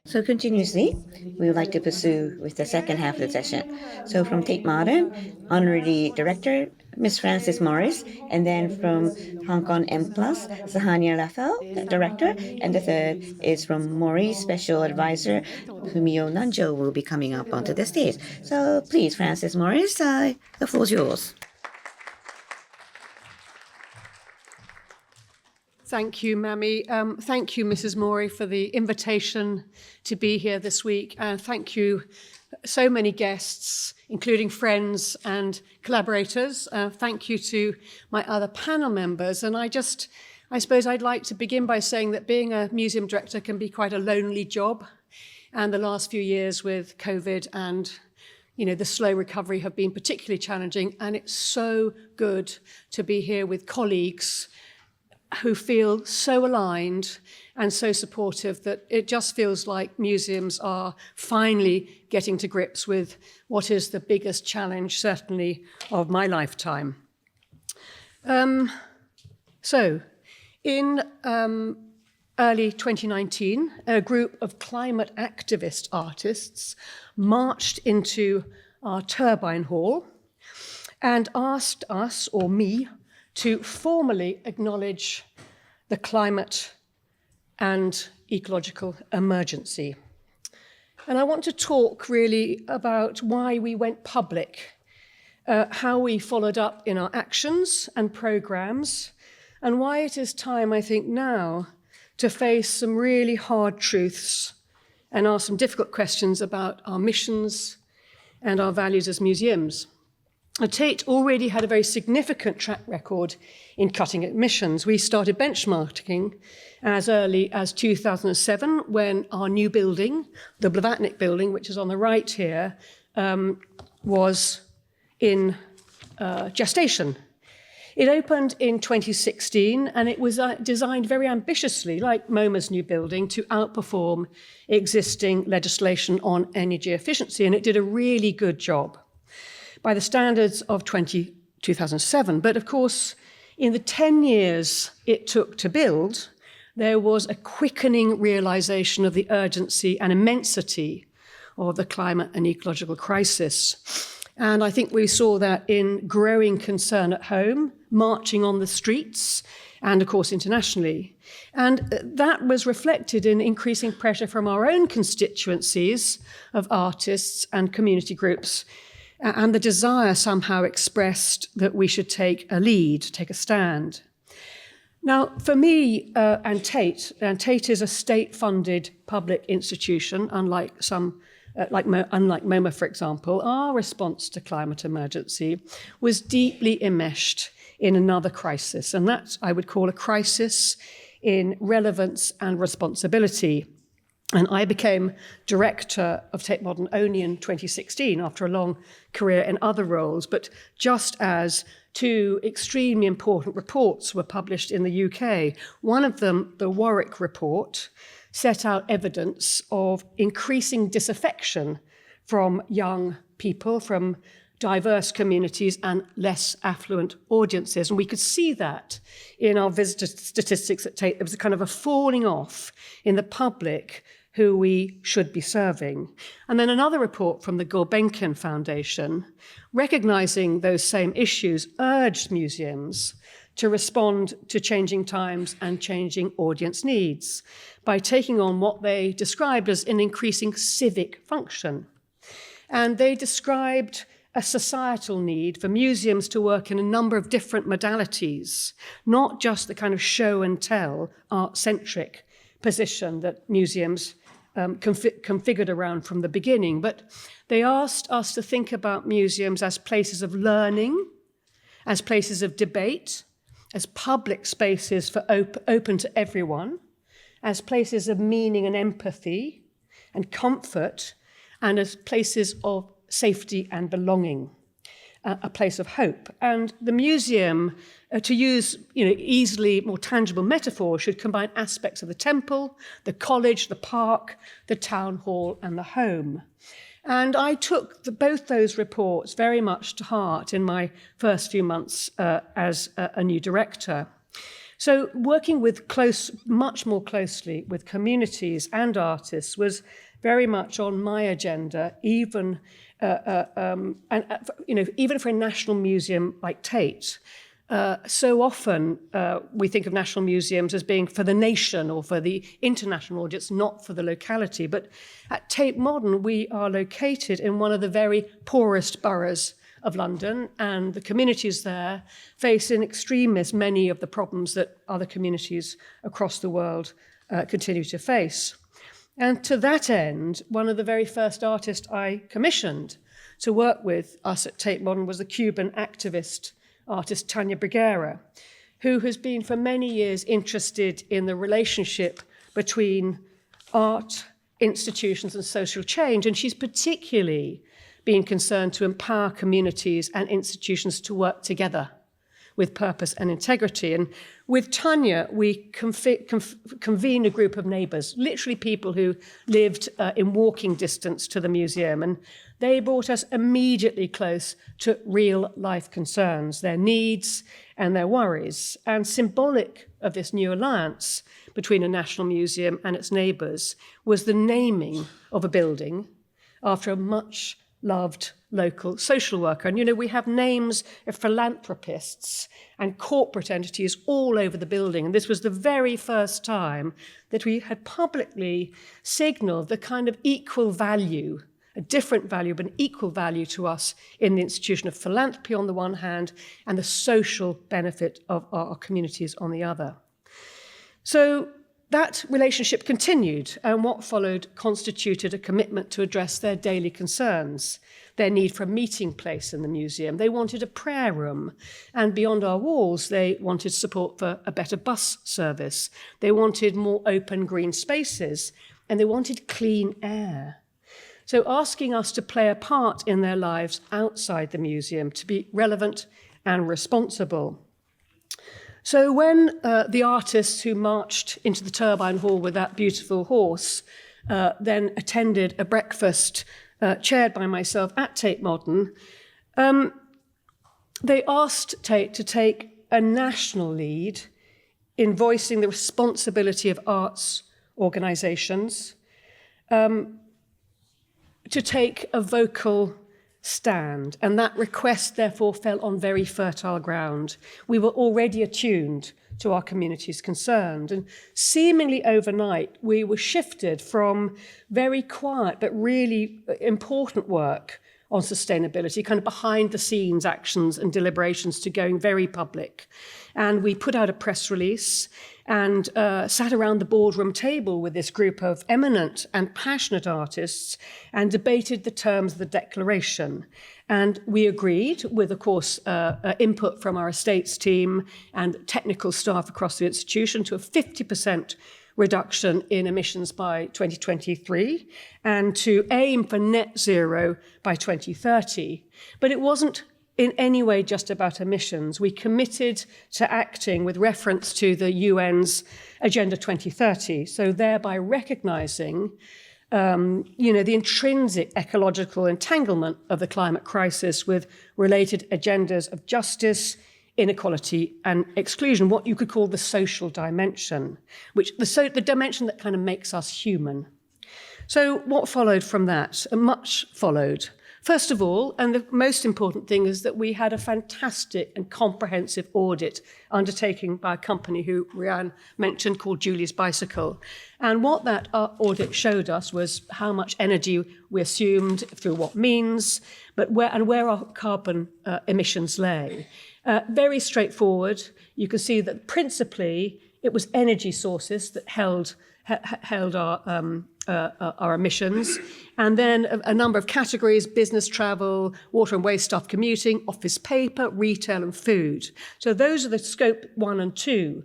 So continuously, we would like to pursue with the second half of the session. So from Tate Modern, Honorary Director, Ms. Frances Morris, and then from Hong Kong M+, Sahania Raphael, Director, and the third is from Mori Special Advisor, Fumio Nanjo will be coming up onto the stage. So please, Frances Morris, the floor is yours. Thank you, Mami. Thank you, Mrs. Mori, for the invitation to be here this week. And thank you, so many guests, including friends and collaborators. Thank you to my other panel members. And I suppose I'd like to begin by saying that being a museum director can be quite a lonely job. And the last few years with COVID and the slow recovery have been particularly challenging. And it's so good to be here with colleagues who feel so aligned and so supportive that it just feels like museums are finally getting to grips with what is the biggest challenge, certainly, of my lifetime. So, in early 2019, a group of climate activist artists marched into our turbine hall and asked us, or me, to formally acknowledge the climate and ecological emergency. And I want to talk really about why we went public, how we followed up in our actions and programs, and why it is time, I think, now to face some really hard truths and ask some difficult questions about our missions and our values as museums. Tate already had a very significant track record in cutting emissions. We started benchmarking as early as 2007 when our new building, the Blavatnik building, which is on the right here, was in gestation. It opened in 2016 and it was designed very ambitiously, like MoMA's new building, to outperform existing legislation on energy efficiency, and it did a really good job by the standards of 2007. But of course, in the 10 years it took to build, there was a quickening realization of the urgency and immensity of the climate and ecological crisis. And I think we saw that in growing concern at home, marching on the streets, and of course internationally. And that was reflected in increasing pressure from our own constituencies of artists and community groups, and the desire somehow expressed that we should take a lead, take a stand. Now, for me and Tate is a state-funded public institution, unlike MoMA, for example. Our response to climate emergency was deeply enmeshed in another crisis, and that I would call a crisis in relevance and responsibility. And I became director of Tate Modern only in 2016 after a long career in other roles, but just as two extremely important reports were published in the UK. One of them, the Warwick report, set out evidence of increasing disaffection from young people, from diverse communities and less affluent audiences. And we could see that in our visitor statistics at Tate. There was a kind of a falling off in the public who we should be serving. And then another report from the Gulbenkian Foundation, recognizing those same issues, urged museums to respond to changing times and changing audience needs by taking on what they described as an increasing civic function. And they described a societal need for museums to work in a number of different modalities, not just the kind of show and tell, art-centric position that museums configured around from the beginning, but they asked us to think about museums as places of learning, as places of debate, as public spaces for open to everyone, as places of meaning and empathy and comfort, and as places of safety and belonging, a place of hope. And the museum, to use easily more tangible metaphor, should combine aspects of the temple, the college, the park, the town hall, and the home. And I took both those reports very much to heart in my first few months as a new director. So working with much more closely with communities and artists was very much on my agenda, even even for a national museum like Tate. So often we think of national museums as being for the nation or for the international audience, not for the locality. But at Tate Modern, we are located in one of the very poorest boroughs of London, and the communities there face in extremis many of the problems that other communities across the world continue to face. And to that end, one of the very first artists I commissioned to work with us at Tate Modern was the Cuban activist artist Tania Bruguera, who has been for many years interested in the relationship between art, institutions, and social change. And she's particularly been concerned to empower communities and institutions to work together with purpose and integrity. And with Tania, we convened a group of neighbours, literally people who lived in walking distance to the museum. And they brought us immediately close to real life concerns, their needs and their worries. And symbolic of this new alliance between a national museum and its neighbours was the naming of a building after a much loved local social worker. And, we have names of philanthropists and corporate entities all over the building. And this was the very first time that we had publicly signaled the kind of equal value, a different value, but an equal value to us in the institution of philanthropy on the one hand, and the social benefit of our communities on the other. So that relationship continued, and what followed constituted a commitment to address their daily concerns, their need for a meeting place in the museum. They wanted a prayer room, and beyond our walls, they wanted support for a better bus service. They wanted more open green spaces, and they wanted clean air. So asking us to play a part in their lives outside the museum, to be relevant and responsible. So when the artists who marched into the Turbine Hall with that beautiful horse then attended a breakfast chaired by myself at Tate Modern, they asked Tate to take a national lead in voicing the responsibility of arts organisations, to take a vocal stand, and that request therefore fell on very fertile ground. We were already attuned to our communities concerned, and seemingly overnight we were shifted from very quiet but really important work on sustainability, kind of behind the scenes actions and deliberations, to going very public. And we put out a press release and sat around the boardroom table with this group of eminent and passionate artists and debated the terms of the declaration. And we agreed with, of course, input from our estates team and technical staff across the institution to a 50% reduction in emissions by 2023 and to aim for net zero by 2030. But it wasn't in any way just about emissions. We committed to acting with reference to the UN's Agenda 2030, so thereby recognising the intrinsic ecological entanglement of the climate crisis with related agendas of justice, inequality and exclusion, what you could call the social dimension, which the dimension that kind of makes us human. So what followed from that? Much followed. First of all, and the most important thing, is that we had a fantastic and comprehensive audit undertaken by a company who Rianne mentioned called Julie's Bicycle. And what that audit showed us was how much energy we assumed through what means, but where our carbon emissions lay. Very straightforward. You can see that principally it was energy sources that held our emissions, and then a number of categories: business travel, water and waste stuff, commuting, office paper, retail and food. So those are the scope 1 and 2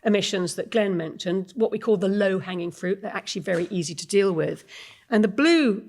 emissions that Glenn mentioned, what we call the low-hanging fruit. They're actually very easy to deal with. And the blue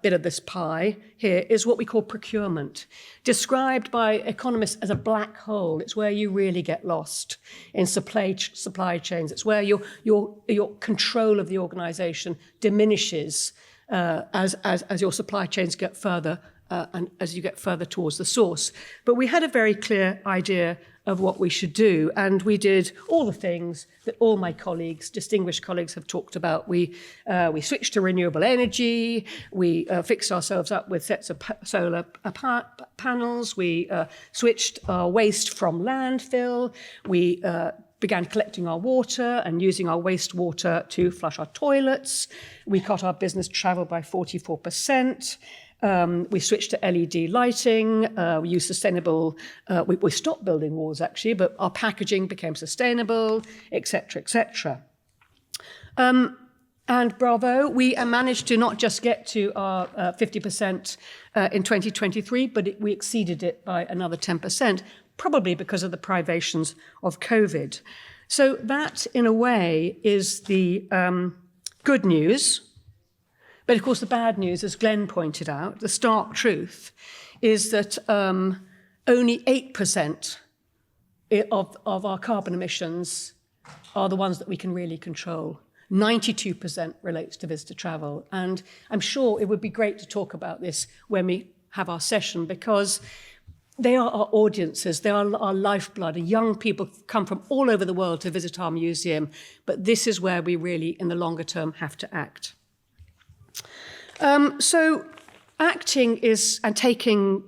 bit of this pie here is what we call procurement, described by economists as a black hole. It's where you really get lost in supply chains. It's where your control of the organisation diminishes as your supply chains get further and as you get further towards the source. But we had a very clear idea of what we should do. And we did all the things that all my colleagues, distinguished colleagues, have talked about. We switched to renewable energy. We fixed ourselves up with sets of solar panels. We switched our waste from landfill. We began collecting our water and using our wastewater to flush our toilets. We cut our business travel by 44%. We switched to LED lighting. We used sustainable, we stopped building walls actually, but our packaging became sustainable, etc., etc. And bravo, we managed to not just get to our 50% in 2023, but we exceeded it by another 10%, probably because of the privations of COVID. So that, in a way, is the good news. But of course, the bad news, as Glenn pointed out, the stark truth, is that only 8% of our carbon emissions are the ones that we can really control. 92% relates to visitor travel. And I'm sure it would be great to talk about this when we have our session, because they are our audiences, they are our lifeblood. Young people come from all over the world to visit our museum, but this is where we really, in the longer term, have to act. So acting is, and taking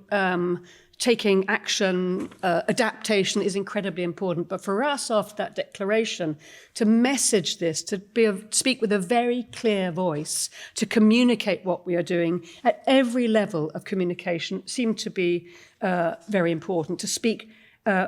action, adaptation is incredibly important. But for us, after that declaration, to message this, to speak with a very clear voice, to communicate what we are doing at every level of communication seemed to be very important. To speak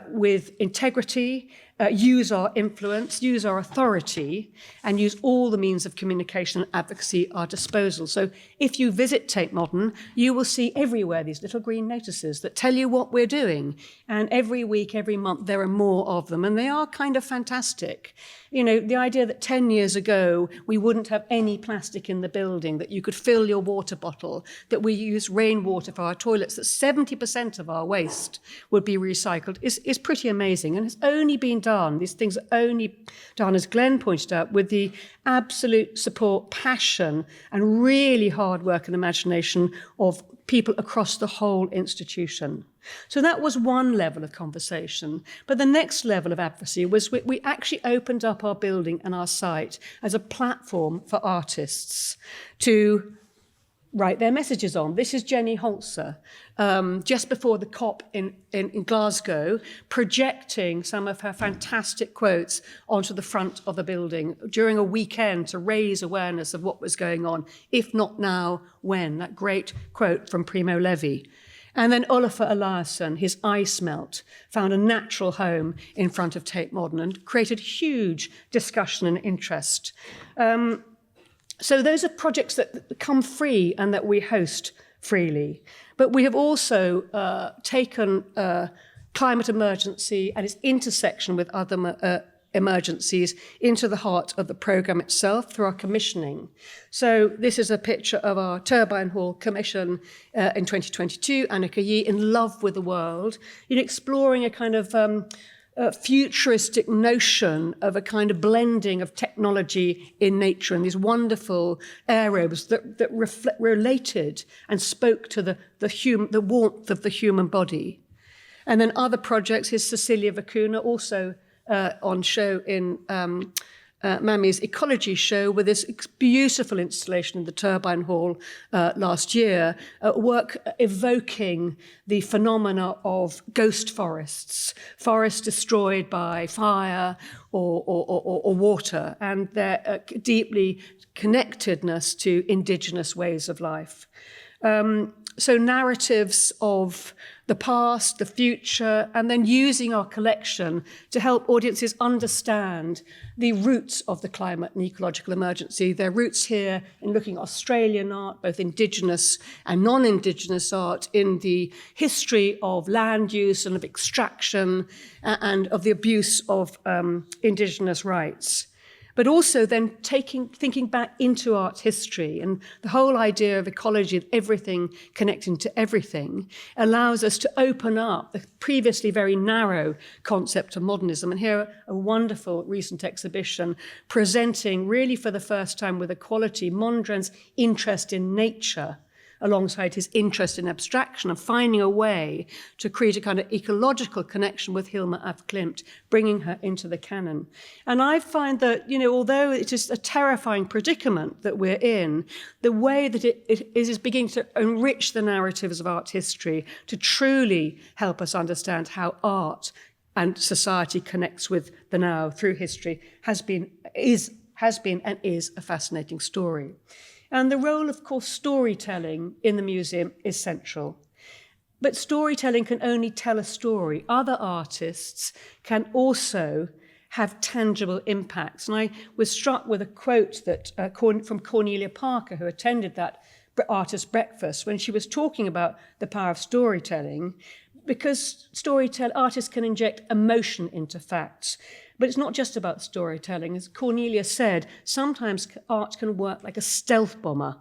with integrity, use our influence, use our authority, and use all the means of communication and advocacy at our disposal. So if you visit Tate Modern, you will see everywhere these little green notices that tell you what we're doing. And every week, every month, there are more of them, and they are kind of fantastic. You know, the idea that 10 years ago, we wouldn't have any plastic in the building, that you could fill your water bottle, that we use rainwater for our toilets, that 70% of our waste would be recycled is pretty amazing. And it's only been done, these things are only done, as Glenn pointed out, with the absolute support, passion, and really hard work and imagination of people across the whole institution. So that was one level of conversation. But the next level of advocacy was we actually opened up our building and our site as a platform for artists to write their messages on. This is Jenny Holzer, just before the COP in Glasgow, projecting some of her fantastic quotes onto the front of the building during a weekend to raise awareness of what was going on. If not now, when? That great quote from Primo Levi. And then Olafur Eliasson, his ice melt, found a natural home in front of Tate Modern and created huge discussion and interest. So those are projects that come free and that we host freely. But we have also taken climate emergency and its intersection with other emergencies into the heart of the programme itself through our commissioning. So this is a picture of our Turbine Hall commission in 2022, Annika Yee, in love with the world, exploring a kind of futuristic notion of a kind of blending of technology in nature and these wonderful aerobes that related and spoke to the warmth of the human body. And then other projects, is Cecilia Vicuna, also on show in Mami's Ecology Show, with this beautiful installation in the Turbine Hall last year, work evoking the phenomena of ghost forests, forests destroyed by fire or water, and their deeply connectedness to indigenous ways of life. So narratives of the past, the future, and then using our collection to help audiences understand the roots of the climate and ecological emergency. Their roots here in looking at Australian art, both indigenous and non-indigenous art, in the history of land use and of extraction and of the abuse of indigenous rights. But also then thinking back into art history, and the whole idea of ecology, of everything connecting to everything, allows us to open up the previously very narrow concept of modernism. And here, a wonderful recent exhibition presenting, really for the first time with equality, Mondrian's interest in nature alongside his interest in abstraction and finding a way to create a kind of ecological connection with Hilma af Klint, bringing her into the canon. And I find that, although it is a terrifying predicament that we're in, the way that it is beginning to enrich the narratives of art history to truly help us understand how art and society connects with the now through history has been and is a fascinating story. And the role, of course, storytelling in the museum is central. But storytelling can only tell a story. Other artists can also have tangible impacts. And I was struck with a quote that from Cornelia Parker, who attended that artist breakfast, when she was talking about the power of storytelling, because artists can inject emotion into facts. But it's not just about storytelling. As Cornelia said, sometimes art can work like a stealth bomber.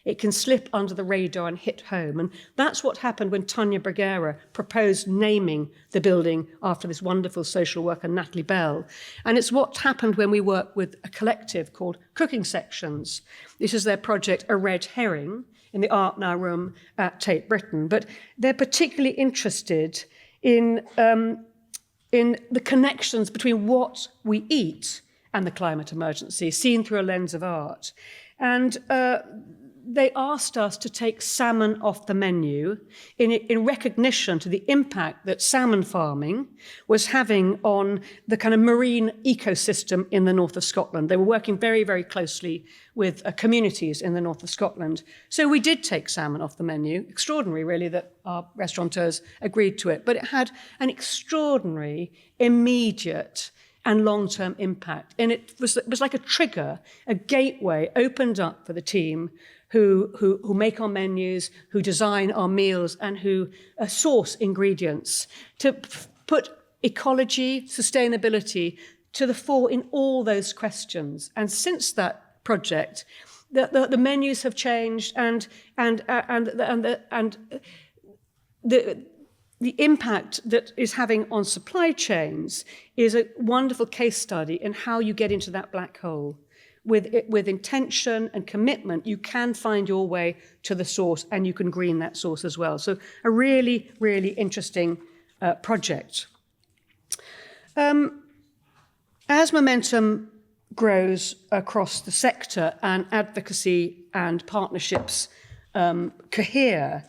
It can slip under the radar and hit home. And that's what happened when Tanya Bruguera proposed naming the building after this wonderful social worker, Natalie Bell. And it's what happened when we worked with a collective called Cooking Sections. This is their project, A Red Herring, in the Art Now room at Tate Britain. But they're particularly interested in the connections between what we eat and the climate emergency, seen through a lens of art. And they asked us to take salmon off the menu in recognition to the impact that salmon farming was having on the kind of marine ecosystem in the north of Scotland. They were working very, very closely with communities in the north of Scotland. So we did take salmon off the menu. Extraordinary, really, that our restaurateurs agreed to it. But it had an extraordinary, immediate and long-term impact. And it was like a trigger, a gateway opened up for the team who make our menus, who design our meals, and who source ingredients to put ecology, sustainability to the fore in all those questions. And since that project, the menus have changed, and the impact that is having on supply chains is a wonderful case study in how you get into that black hole. With intention and commitment, you can find your way to the source, and you can green that source as well. So a really, really interesting project. As momentum grows across the sector and advocacy and partnerships cohere,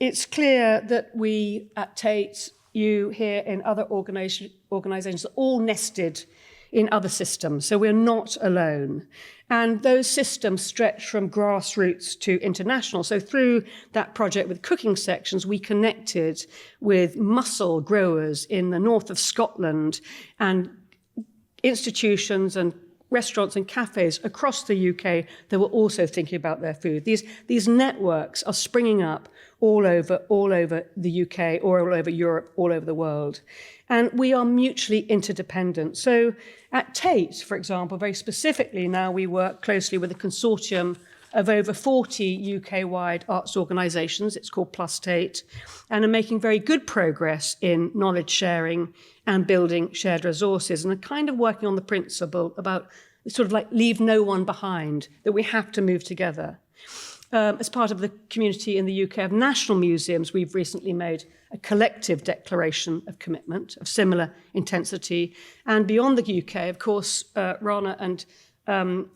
it's clear that we at Tate, you here in other organisations, are all nested in other systems, so we're not alone. And those systems stretch from grassroots to international. So through that project with Cooking Sections, we connected with mussel growers in the north of Scotland and institutions and restaurants and cafes across the UK that were also thinking about their food. These networks are springing up all over the UK, or all over Europe, all over the world. And we are mutually interdependent. So at Tate, for example, very specifically now we work closely with a consortium of over 40 UK-wide arts organisations. It's called Plus Tate, and are making very good progress in knowledge sharing and building shared resources, and are kind of working on the principle about sort of like leave no one behind, that we have to move together. As part of the community in the UK of national museums, we've recently made a collective declaration of commitment of similar intensity. And beyond the UK, of course, Rana and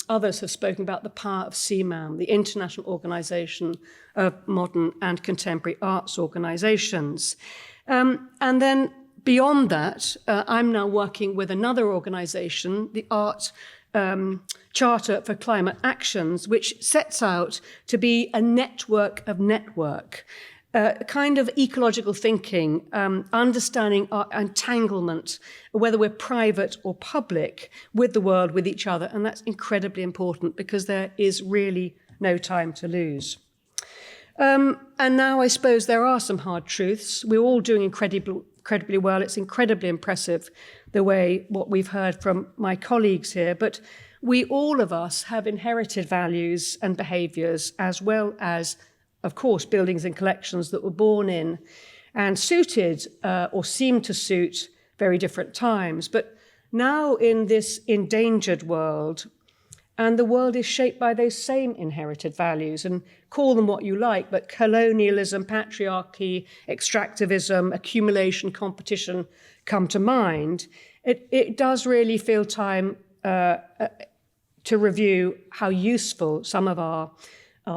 others have spoken about the power of CMAM, the International Organisation of Modern and Contemporary Arts Organisations. And then beyond that, I'm now working with another organisation, the Art Charter for Climate Actions, which sets out to be a network of network, a kind of ecological thinking, understanding our entanglement, whether we're private or public, with the world, with each other. And that's incredibly important because there is really no time to lose. And now I suppose there are some hard truths. We're all doing incredibly well. It's incredibly impressive what we've heard from my colleagues here, but all of us have inherited values and behaviours, as well as, of course, buildings and collections that were born in and suited or seemed to suit very different times. But now in this endangered world, And the world is shaped by those same inherited values, and call them what you like, but colonialism, patriarchy, extractivism, accumulation, competition come to mind. It does really feel time to review how useful some of our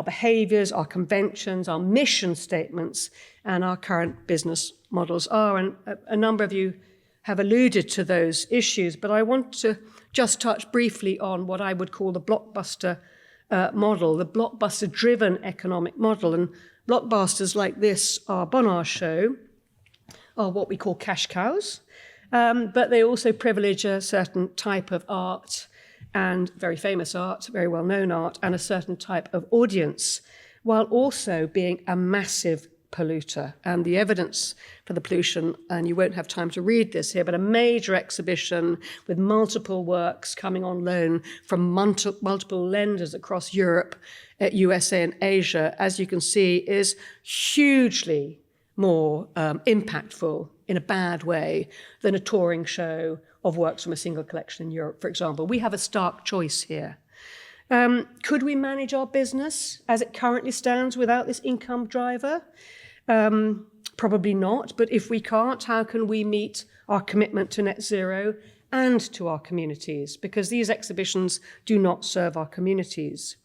behaviours, our conventions, our mission statements, and our current business models are. And a number of you have alluded to those issues, but I want to just touch briefly on what I would call the blockbuster model, the blockbuster-driven economic model. And blockbusters like this are Bonnard's show are what we call cash cows, but they also privilege a certain type of art, and very famous art, very well-known art, and a certain type of audience, while also being a massive polluter. And the evidence for the pollution, and you won't have time to read this here, but a major exhibition with multiple works coming on loan from multiple lenders across Europe, USA and Asia, as you can see, is hugely more impactful in a bad way than a touring show of works from a single collection in Europe, for example. We have a stark choice here. Could we manage our business as it currently stands without this income driver? Probably not, but if we can't, how can we meet our commitment to net zero and to our communities? Because these exhibitions do not serve our communities.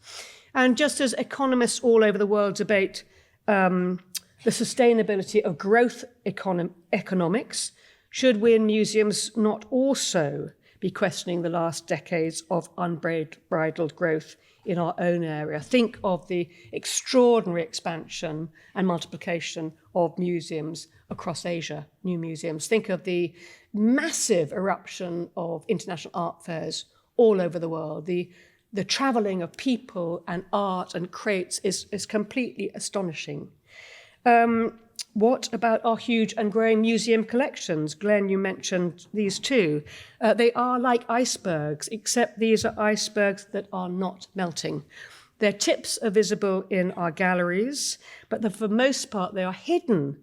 And just as economists all over the world debate the sustainability of growth economics, should we in museums not also be questioning the last decades of unbridled growth in our own area? Think of the extraordinary expansion and multiplication of museums across Asia, new museums. Think of the massive eruption of international art fairs all over the world. The travelling of people and art and crates is completely astonishing. What about our huge and growing museum collections? Glenn, you mentioned these too. They are like icebergs, except these are icebergs that are not melting. Their tips are visible in our galleries, but for the most part, they are hidden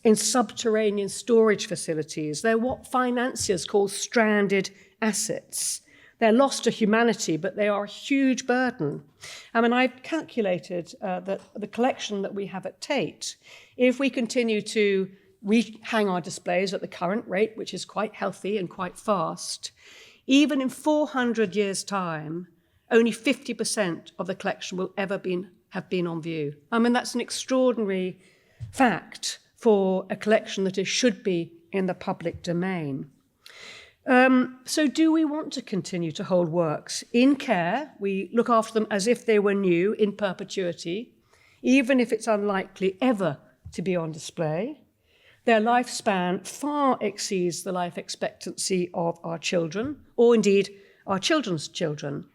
in subterranean storage facilities. They're what financiers call stranded assets. They're lost to humanity, but they are a huge burden. I mean, I've calculated that the collection that we have at Tate, if we continue to rehang our displays at the current rate, which is quite healthy and quite fast, even in 400 years' time, only 50% of the collection will ever have been on view. I mean, that's an extraordinary fact for a collection that should be in the public domain. So do we want to continue to hold works in care? We look after them as if they were new in perpetuity, even if it's unlikely ever to be on display. Their lifespan far exceeds the life expectancy of our children, or indeed our children's children.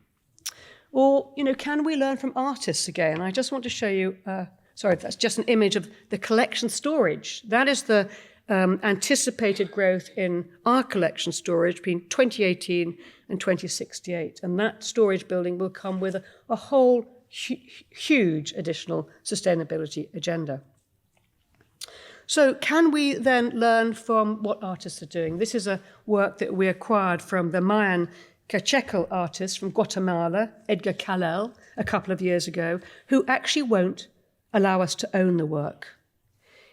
Or, can we learn from artists again? I just want to show you, that's just an image of the collection storage. That is the anticipated growth in our collection storage between 2018 and 2068. And that storage building will come with a whole huge additional sustainability agenda. So can we then learn from what artists are doing? This is a work that we acquired from the Mayan Quetzal artist from Guatemala, Edgar Calel, a couple of years ago, who actually won't allow us to own the work.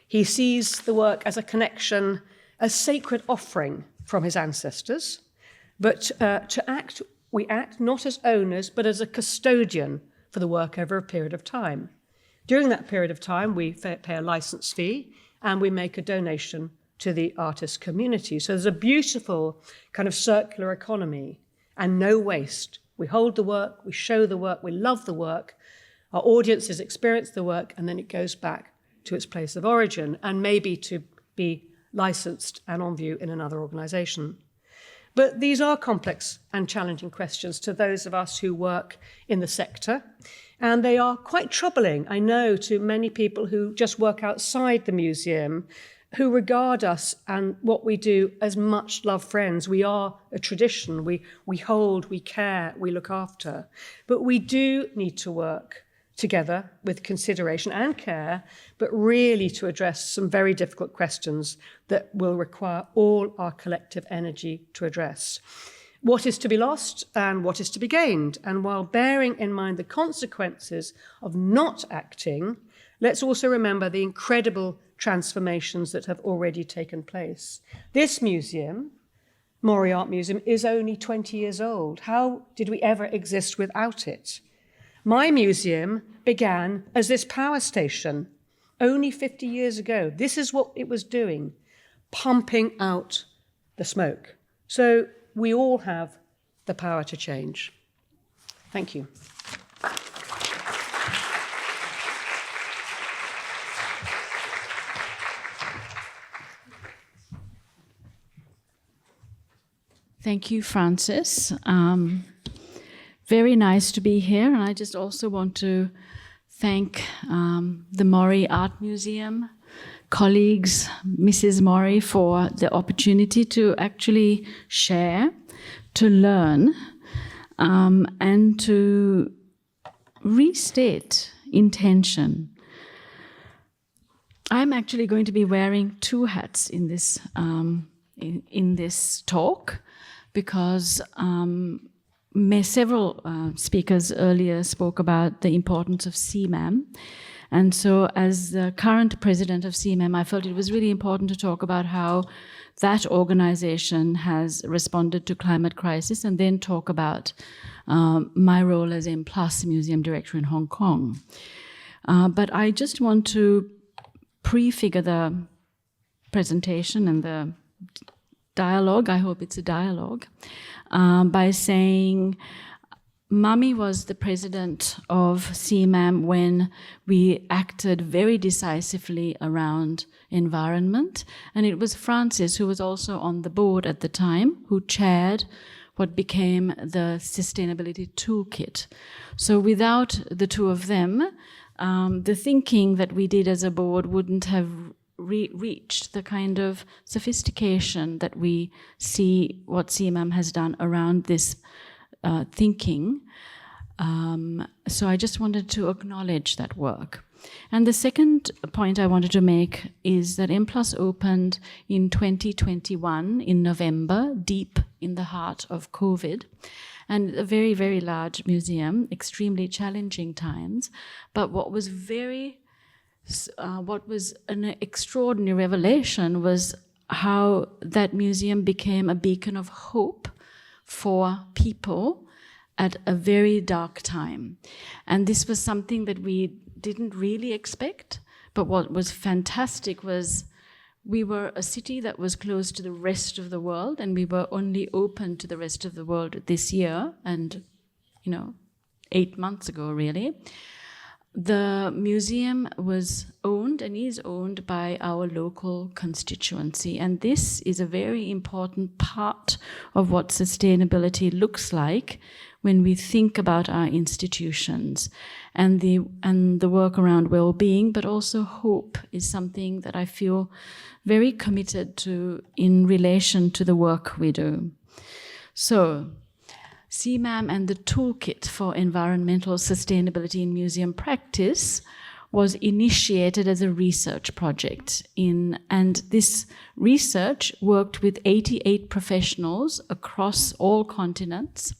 He sees the work as a connection, a sacred offering from his ancestors, but we act not as owners, but as a custodian for the work over a period of time. During that period of time, we pay a license fee and we make a donation to the artist community. So there's a beautiful kind of circular economy and no waste. We hold the work, we show the work, we love the work, our audiences experience the work, and then it goes back to its place of origin and maybe to be licensed and on view in another organisation. But these are complex and challenging questions to those of us who work in the sector, and they are quite troubling, I know, to many people who just work outside the museum, who regard us and what we do as much loved friends. We are a tradition, we hold, we care, we look after. But we do need to work together with consideration and care, but really to address some very difficult questions that will require all our collective energy to address. what is to be lost and what is to be gained. And while bearing in mind the consequences of not acting, let's also remember the incredible transformations that have already taken place. This museum, Mori Art Museum, is only 20 years old. How did we ever exist without it? My museum began as this power station only 50 years ago. This is what it was doing, pumping out the smoke. So we all have the power to change. Thank you. Thank you, Frances. Very nice to be here. And I just also want to thank the Mori Art Museum colleagues, Mrs. Mori, for the opportunity to actually share, to learn, and to restate intention. I'm actually going to be wearing two hats in this in this talk, because several speakers earlier spoke about the importance of CMAM. And so as the current president of CMAM, I felt it was really important to talk about how that organization has responded to climate crisis, and then talk about my role as M+ museum director in Hong Kong. But I just want to prefigure the presentation and the dialogue, I hope it's a dialogue, by saying Mummy was the president of CMAM when we acted very decisively around environment, and it was Frances, who was also on the board at the time, who chaired what became the Sustainability Toolkit. So without the two of them, the thinking that we did as a board wouldn't have reached the kind of sophistication that we see what CMAM has done around this thinking. So I just wanted to acknowledge that work. And the second point I wanted to make is that M+ opened in 2021 in November, deep in the heart of COVID, and a very, very large museum, extremely challenging times. But what was an extraordinary revelation was how that museum became a beacon of hope for people at a very dark time. And this was something that we didn't really expect, but what was fantastic was we were a city that was closed to the rest of the world, and we were only open to the rest of the world this year, and 8 months ago really. The museum was owned and is owned by our local constituency, and this is a very important part of what sustainability looks like when we think about our institutions, and the work around well-being, but also hope is something that I feel very committed to in relation to the work we do. So, CMAM and the Toolkit for Environmental Sustainability in Museum Practice was initiated as a research project, and this research worked with 88 professionals across all continents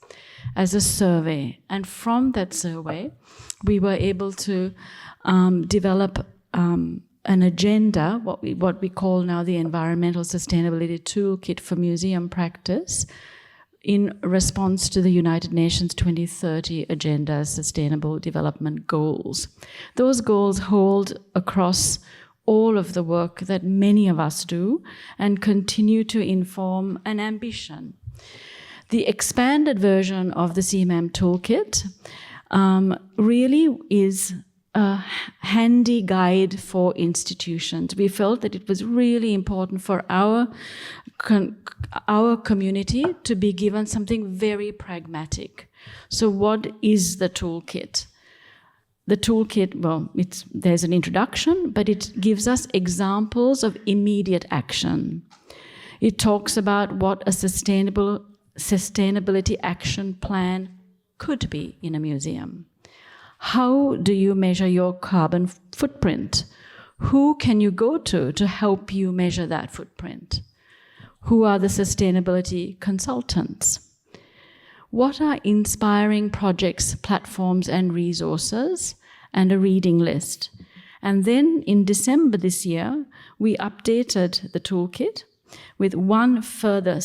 as a survey. And from that survey, we were able to develop an agenda, what we call now the Environmental Sustainability Toolkit for Museum Practice, in response to the United Nations 2030 Agenda Sustainable Development Goals. Those goals hold across all of the work that many of us do and continue to inform an ambition. The expanded version of the CMAM Toolkit really is a handy guide for institutions. We felt that it was really important for our community to be given something very pragmatic. So what is the toolkit? The toolkit, well, there's an introduction, but it gives us examples of immediate action. It talks about what a sustainability action plan could be in a museum. How do you measure your carbon footprint? Who can you go to help you measure that footprint? Who are the sustainability consultants? what are inspiring projects, platforms, and resources, and a reading list. And then in December this year, we updated the toolkit with one further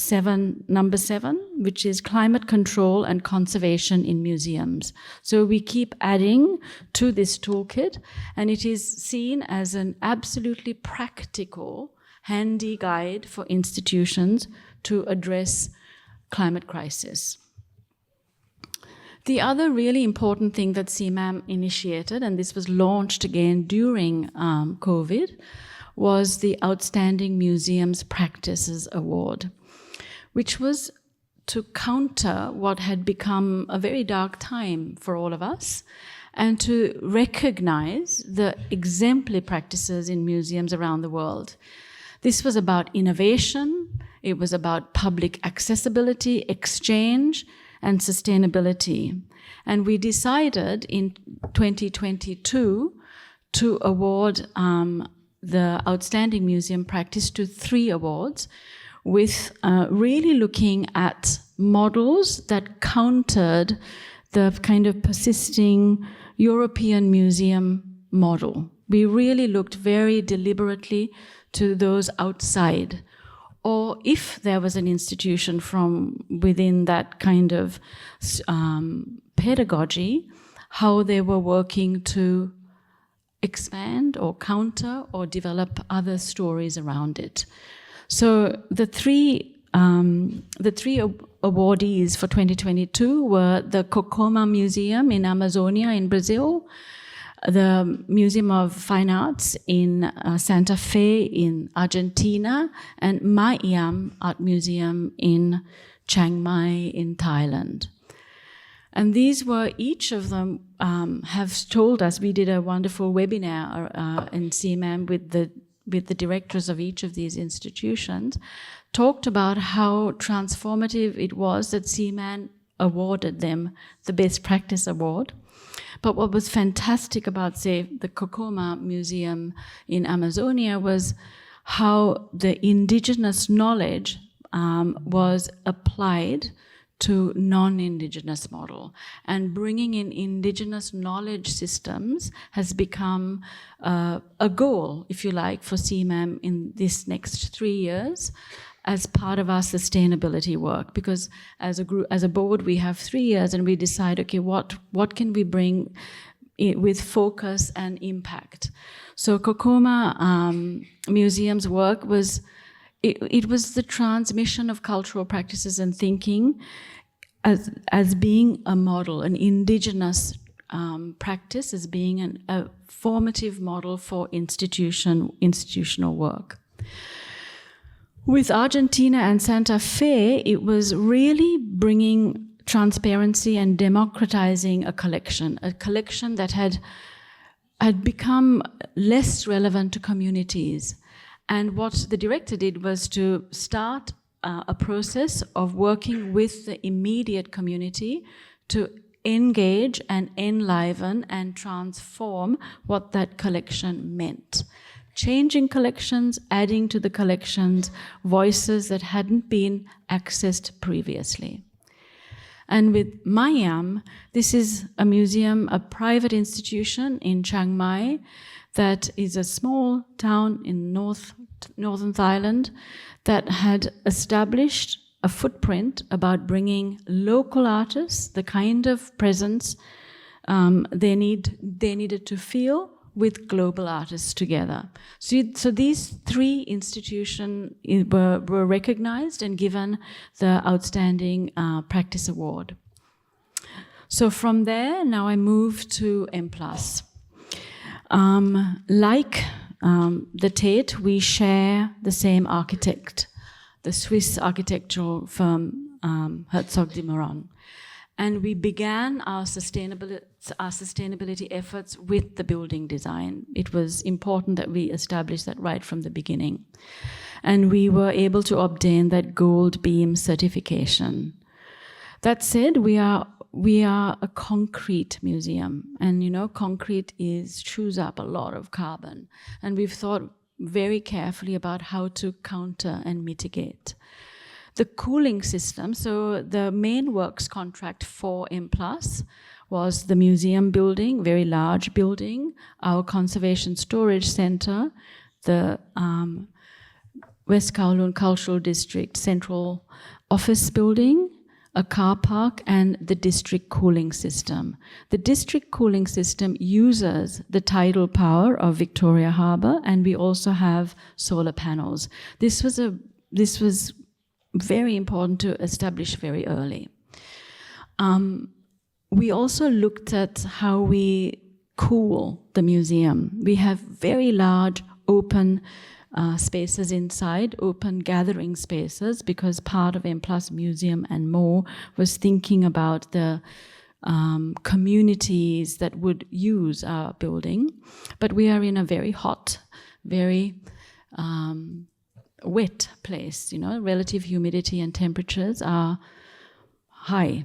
number 7, which is climate control and conservation in museums. So we keep adding to this toolkit, and it is seen as an absolutely practical, handy guide for institutions to address climate crisis. The other really important thing that CMAM initiated, and this was launched again during COVID, was the Outstanding Museums Practices Award, which was to counter what had become a very dark time for all of us and to recognize the exemplary practices in museums around the world. This was about innovation, it was about public accessibility, exchange, and sustainability. And we decided in 2022 to award the Outstanding Museum Practice to 3 awards, with really looking at models that countered the kind of persisting European museum model. We really looked very deliberately to those outside, or if there was an institution from within that kind of pedagogy, how they were working to expand or counter or develop other stories around it. So the three awardees for 2022 were the Cocoma Museum in Amazonia in Brazil, the Museum of Fine Arts in Santa Fe in Argentina, and Mori Art Museum in Chiang Mai in Thailand. And these were, each of them have told us, we did a wonderful webinar in CMAM with the directors of each of these institutions, talked about how transformative it was that CMAM awarded them the Best Practice Award. But what was fantastic about, say, the Cocoma Museum in Amazonia was how the indigenous knowledge was applied to non-indigenous model, and bringing in indigenous knowledge systems has become a goal, if you like, for CMAM in this next 3 years as part of our sustainability work. Because as a group, as a board, we have 3 years, and we decide, okay, what can we bring with focus and impact? So Cocoma Museum's work was, it was the transmission of cultural practices and thinking as being a model, an indigenous practice, as being a formative model for institutional work. With Argentina and Santa Fe, it was really bringing transparency and democratizing a collection that had become less relevant to communities. And what the director did was to start a process of working with the immediate community to engage and enliven and transform what that collection meant. Changing collections, adding to the collections voices that hadn't been accessed previously. And with Mayam, this is a museum, a private institution in Chiang Mai that is a small town in northern Thailand that had established a footprint about bringing local artists, the kind of presence they needed to feel, with global artists together. So these 3 institutions were recognized and given the Outstanding Practice Award. So from there, now I move to M+. Like the Tate, we share the same architect, the Swiss architectural firm Herzog de Meuron. And we began our sustainability efforts with the building design. It was important that we establish that right from the beginning. And we were able to obtain that gold beam certification. That said, we are a concrete museum, and concrete chews up a lot of carbon. And we've thought very carefully about how to counter and mitigate. The cooling system, so the main works contract for M+, was the museum building, very large building, our conservation storage center, the West Kowloon Cultural District Central Office Building, a car park, and the district cooling system. The district cooling system uses the tidal power of Victoria Harbour, and we also have solar panels. This was very important to establish very early. We also looked at how we cool the museum. We have very large open spaces inside, open gathering spaces, because part of M+ Museum and more was thinking about the communities that would use our building. But we are in a very hot, very wet place, relative humidity and temperatures are high.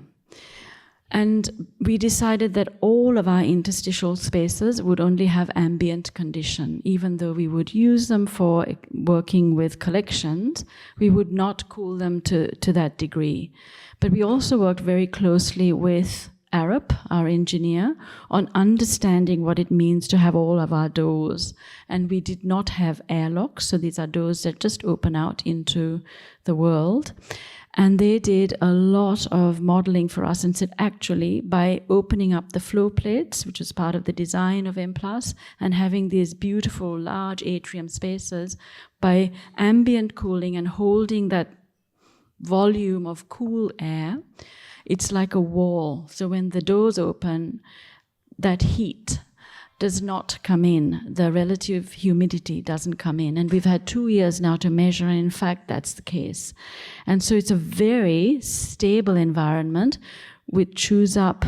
And we decided that all of our interstitial spaces would only have ambient condition. Even though we would use them for working with collections, we would not cool them to that degree. But we also worked very closely with Arup, our engineer, on understanding what it means to have all of our doors. And we did not have airlocks, so these are doors that just open out into the world. And they did a lot of modeling for us and said, actually, by opening up the flow plates, which is part of the design of M+, and having these beautiful large atrium spaces, by ambient cooling and holding that volume of cool air, it's like a wall. So when the doors open, that heat does not come in. The relative humidity doesn't come in. And we've had 2 years now to measure, and in fact, that's the case. And so it's a very stable environment which chews up,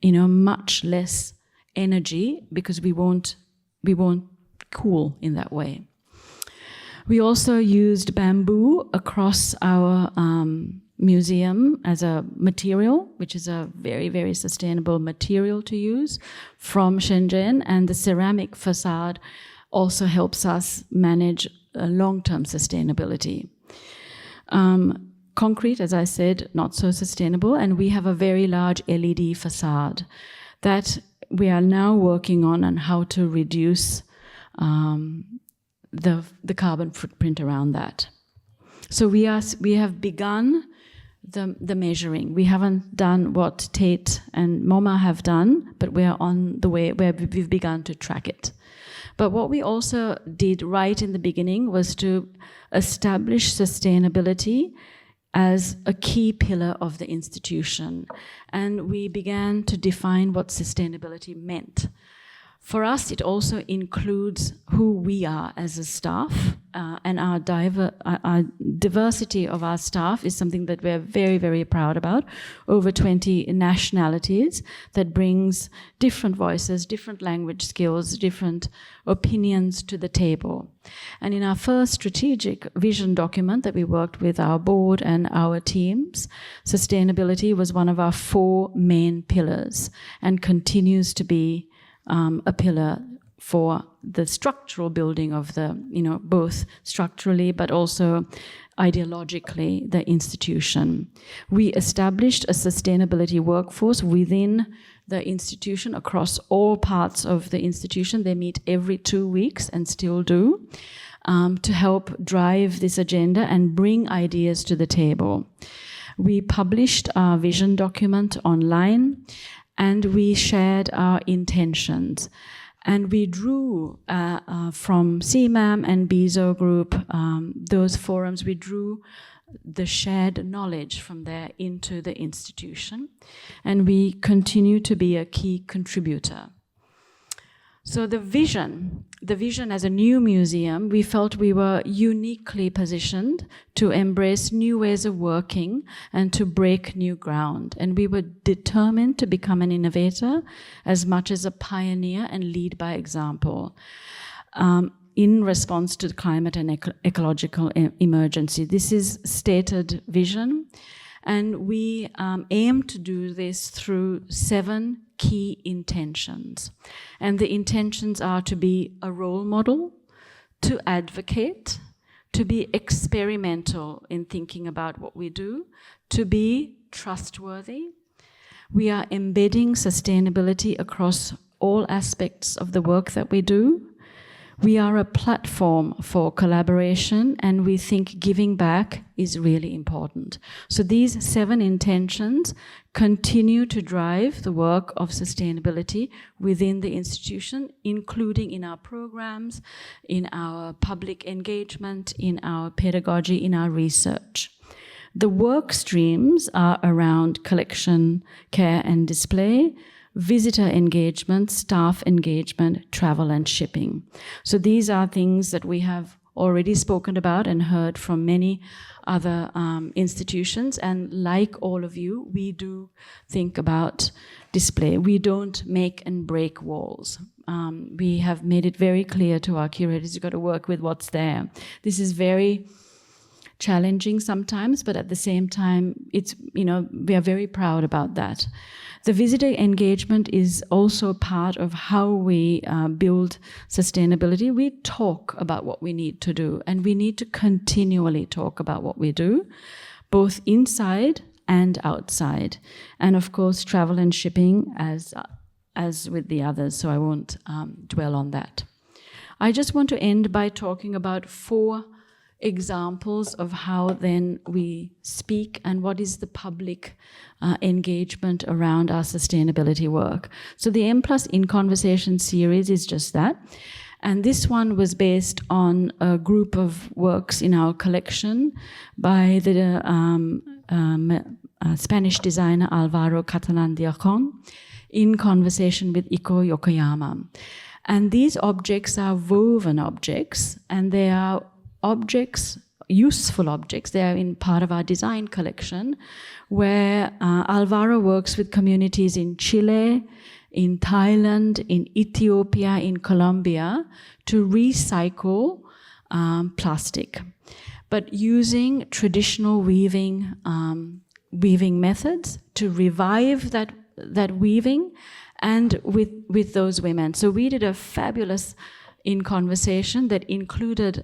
much less energy, because we won't cool in that way. We also used bamboo across our museum as a material, which is a very, very sustainable material to use from Shenzhen, and the ceramic facade also helps us manage long-term sustainability. Concrete, as I said, not so sustainable, and we have a very large LED facade that we are now working on how to reduce the carbon footprint around that. So we have begun the measuring. We haven't done what Tate and MoMA have done, but we are on the way where we've begun to track it. But what we also did right in the beginning was to establish sustainability as a key pillar of the institution. And we began to define what sustainability meant. For us, it also includes who we are as a staff, and our diversity of our staff is something that we're very, very proud about. Over 20 nationalities that brings different voices, different language skills, different opinions to the table. And in our first strategic vision document that we worked with our board and our teams, sustainability was one of our 4 main pillars and continues to be a pillar for the structural building of the, both structurally but also ideologically, the institution. We established a sustainability workforce within the institution across all parts of the institution. They meet every 2 weeks and still do, to help drive this agenda and bring ideas to the table. We published our vision document online, and we shared our intentions. And we drew from CMAM and BIZO Group, those forums, we drew the shared knowledge from there into the institution. And we continue to be a key contributor. So the vision as a new museum, we felt we were uniquely positioned to embrace new ways of working and to break new ground. And we were determined to become an innovator as much as a pioneer and lead by example in response to the climate and ecological emergency. This is stated vision. And we aim to do this through 7 key intentions. And the intentions are to be a role model, to advocate, to be experimental in thinking about what we do, to be trustworthy. We are embedding sustainability across all aspects of the work that we do. We are a platform for collaboration, and we think giving back is really important. So these 7 intentions continue to drive the work of sustainability within the institution, including in our programs, in our public engagement, in our pedagogy, in our research. The work streams are around collection, care and display, visitor engagement, staff engagement, travel and shipping. So these are things that we have already spoken about and heard from many other institutions. And like all of you, we do think about display. We don't make and break walls. We have made it very clear to our curators, you've got to work with what's there. This is very challenging sometimes, but at the same time, it's, we are very proud about that. The visitor engagement is also part of how we build sustainability. We talk about what we need to do, and we need to continually talk about what we do, both inside and outside. And of course, travel and shipping as with the others, so I won't dwell on that. I just want to end by talking about 4 examples of how then we speak and what is the public engagement around our sustainability work. So the M+ in Conversation series is just that. And this one was based on a group of works in our collection by the Spanish designer Alvaro Catalan-Diacon in conversation with Iko Yokoyama. And these objects are woven objects, and they are objects, useful objects. They are in part of our design collection, where Alvaro works with communities in Chile, in Thailand, in Ethiopia, in Colombia, to recycle plastic, but using traditional weaving methods to revive that weaving, and with those women. So we did a fabulous in conversation that included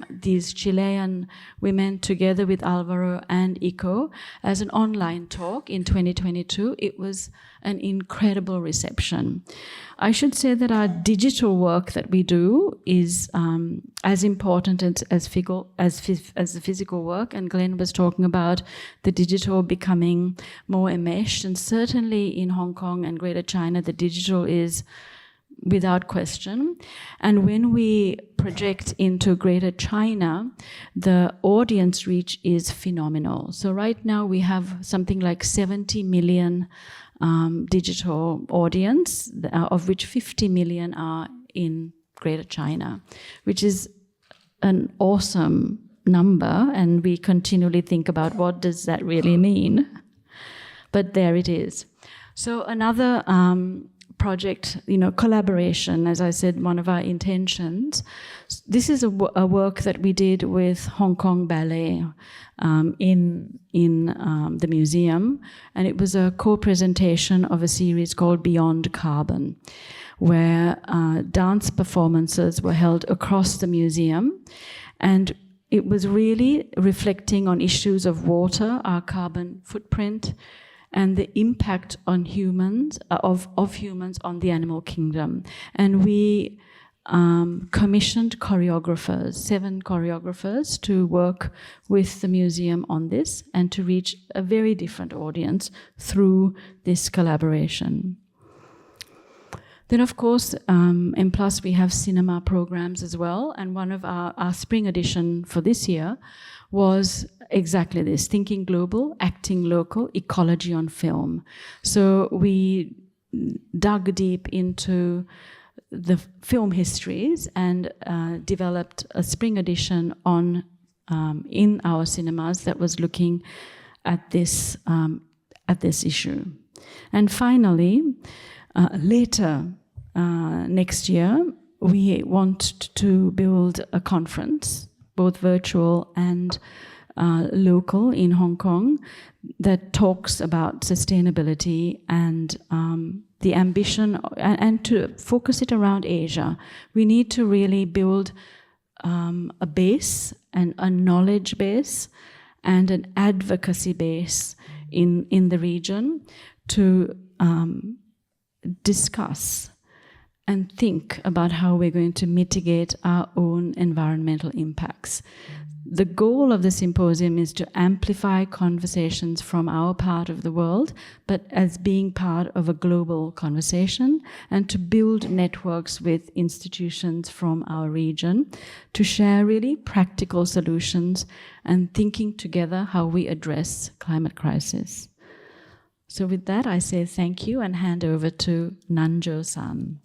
these Chilean women together with Alvaro and Iko as an online talk in 2022. It was an incredible reception. I should say that our digital work that we do is as important as the physical work, and Glenn was talking about the digital becoming more enmeshed, and certainly in Hong Kong and Greater China, the digital is without question. And when we project into Greater China, the audience reach is phenomenal. So right now we have something like 70 million digital audience, of which 50 million are in Greater China, which is an awesome number, and we continually think about what does that really mean. But there it is. So another project, collaboration, as I said, one of our intentions. This is a work that we did with Hong Kong Ballet in the museum, and it was a co-presentation of a series called Beyond Carbon, where dance performances were held across the museum, and it was really reflecting on issues of water, our carbon footprint, and the impact on humans, of humans on the animal kingdom. And we commissioned choreographers, 7 choreographers, to work with the museum on this and to reach a very different audience through this collaboration. Then, of course, in Plus, we have cinema programs as well. And one of our spring edition for this year was exactly this: thinking global, acting local, ecology on film. So we dug deep into the film histories and developed a spring edition on in our cinemas that was looking at this issue. And finally, later next year, we want to build a conference, both virtual and local in Hong Kong, that talks about sustainability and the ambition, and to focus it around Asia. We need to really build a base and a knowledge base and an advocacy base in the region to discuss and think about how we're going to mitigate our own environmental impacts. The goal of the symposium is to amplify conversations from our part of the world, but as being part of a global conversation, and to build networks with institutions from our region to share really practical solutions and thinking together how we address climate crisis. So with that, I say thank you and hand over to Nanjo-san.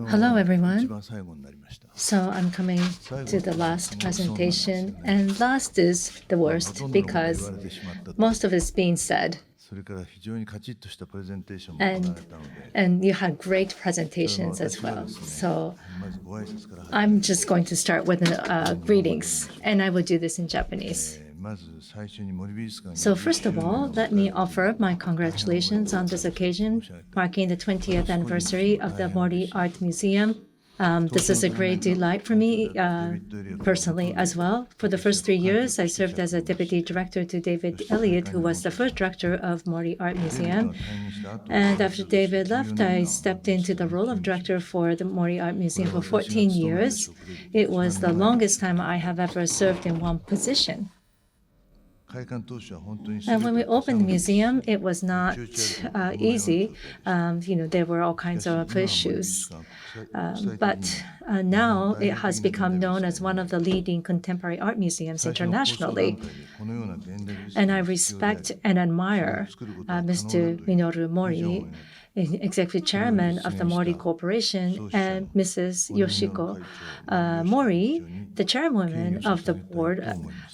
Hello, everyone. So I'm coming to the last presentation, and last is the worst because most of it's being said. And you had great presentations as well. So I'm just going to start with greetings, and I will do this in Japanese. So first of all, let me offer my congratulations on this occasion, marking the 20th anniversary of the Mori Art Museum. This is a great delight for me personally as well. For the first 3 years, I served as a deputy director to David Elliott, who was the first director of Mori Art Museum. And after David left, I stepped into the role of director for the Mori Art Museum for 14 years. It was the longest time I have ever served in one position. And when we opened the museum, it was not easy. There were all kinds of issues. But now it has become known as one of the leading contemporary art museums internationally. And I respect and admire Mr. Minoru Mori, executive chairman of the Mori Corporation, and Mrs. Yoshiko Mori, the chairwoman of the board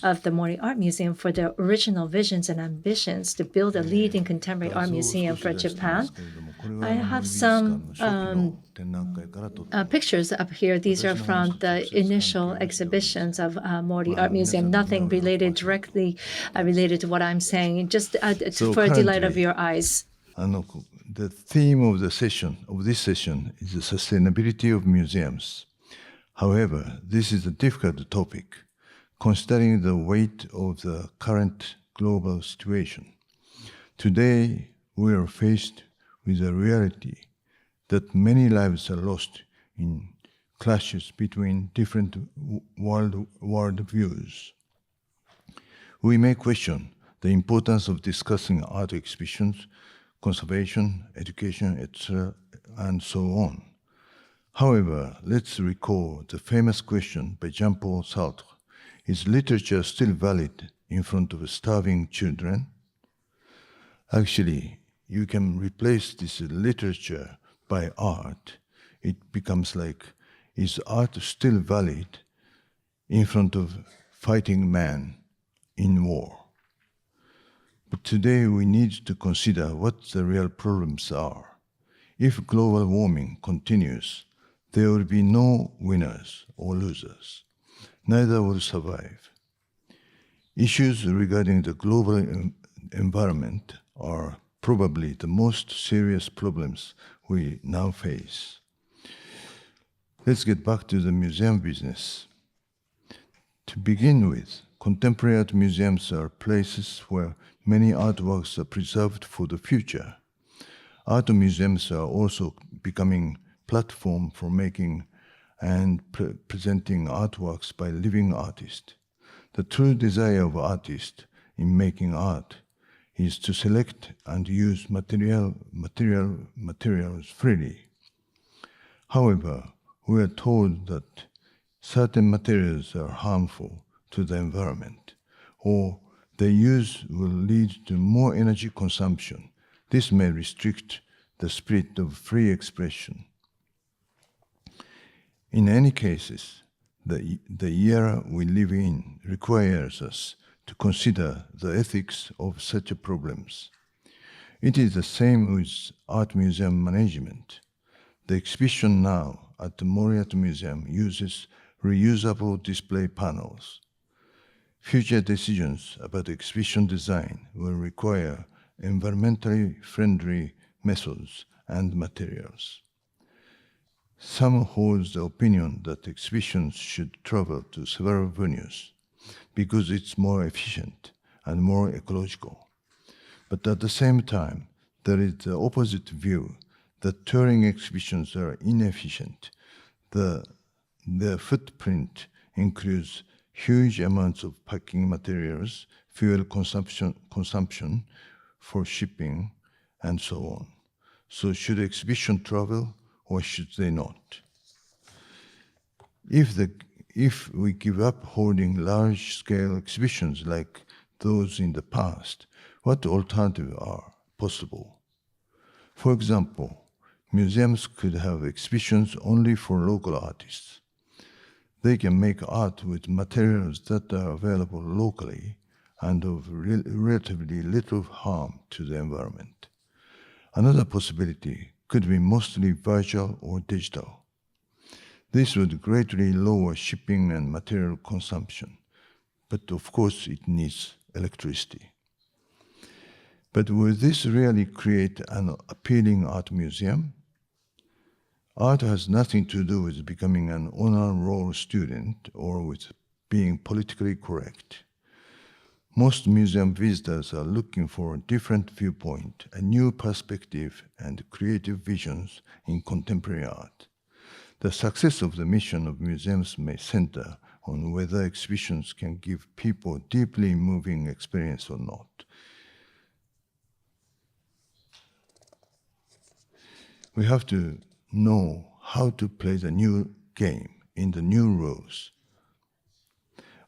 of the Mori Art Museum, for their original visions and ambitions to build a leading contemporary art museum for Japan. I have some pictures up here. These are from the initial exhibitions of Mori Art Museum. Nothing directly related to what I'm saying, just for the delight of your eyes. The theme of this session is the sustainability of museums. However, this is a difficult topic, considering the weight of the current global situation. Today, we are faced with the reality that many lives are lost in clashes between different world views. We may question the importance of discussing art exhibitions, conservation, education, etc., and so on. However, let's recall the famous question by Jean-Paul Sartre: is literature still valid in front of starving children? Actually, you can replace this literature by art. It becomes like, is art still valid in front of fighting men in war? But today we need to consider what the real problems are. If global warming continues, there will be no winners or losers. Neither will survive. Issues regarding the global environment are probably the most serious problems we now face. Let's get back to the museum business. To begin with, contemporary art museums are places where many artworks are preserved for the future. Art museums are also becoming platform for making and presenting artworks by living artists. The true desire of artists in making art is to select and use materials freely. However, we are told that certain materials are harmful to the environment, or their use will lead to more energy consumption. This may restrict the spirit of free expression. In any cases, the era we live in requires us to consider the ethics of such problems. It is the same with art museum management. The exhibition now at the Mori Art Museum uses reusable display panels. future decisions about exhibition design will require environmentally friendly methods and materials. Some hold the opinion that exhibitions should travel to several venues because it's more efficient and more ecological. But at the same time, there is the opposite view that touring exhibitions are inefficient. Their footprint includes huge amounts of packing materials, fuel consumption for shipping, and so on. So should exhibition travel or should they not? If we give up holding large-scale exhibitions like those in the past, what alternatives are possible? For example, museums could have exhibitions only for local artists. They can make art with materials that are available locally and of relatively little harm to the environment. Another possibility could be mostly virtual or digital. This would greatly lower shipping and material consumption, but of course it needs electricity. But will this really create an appealing art museum? Art has nothing to do with becoming an honor roll student or with being politically correct. Most museum visitors are looking for a different viewpoint, a new perspective, and creative visions in contemporary art. The success of the mission of museums may center on whether exhibitions can give people deeply moving experience or not. We have to know how to play the new game in the new rules.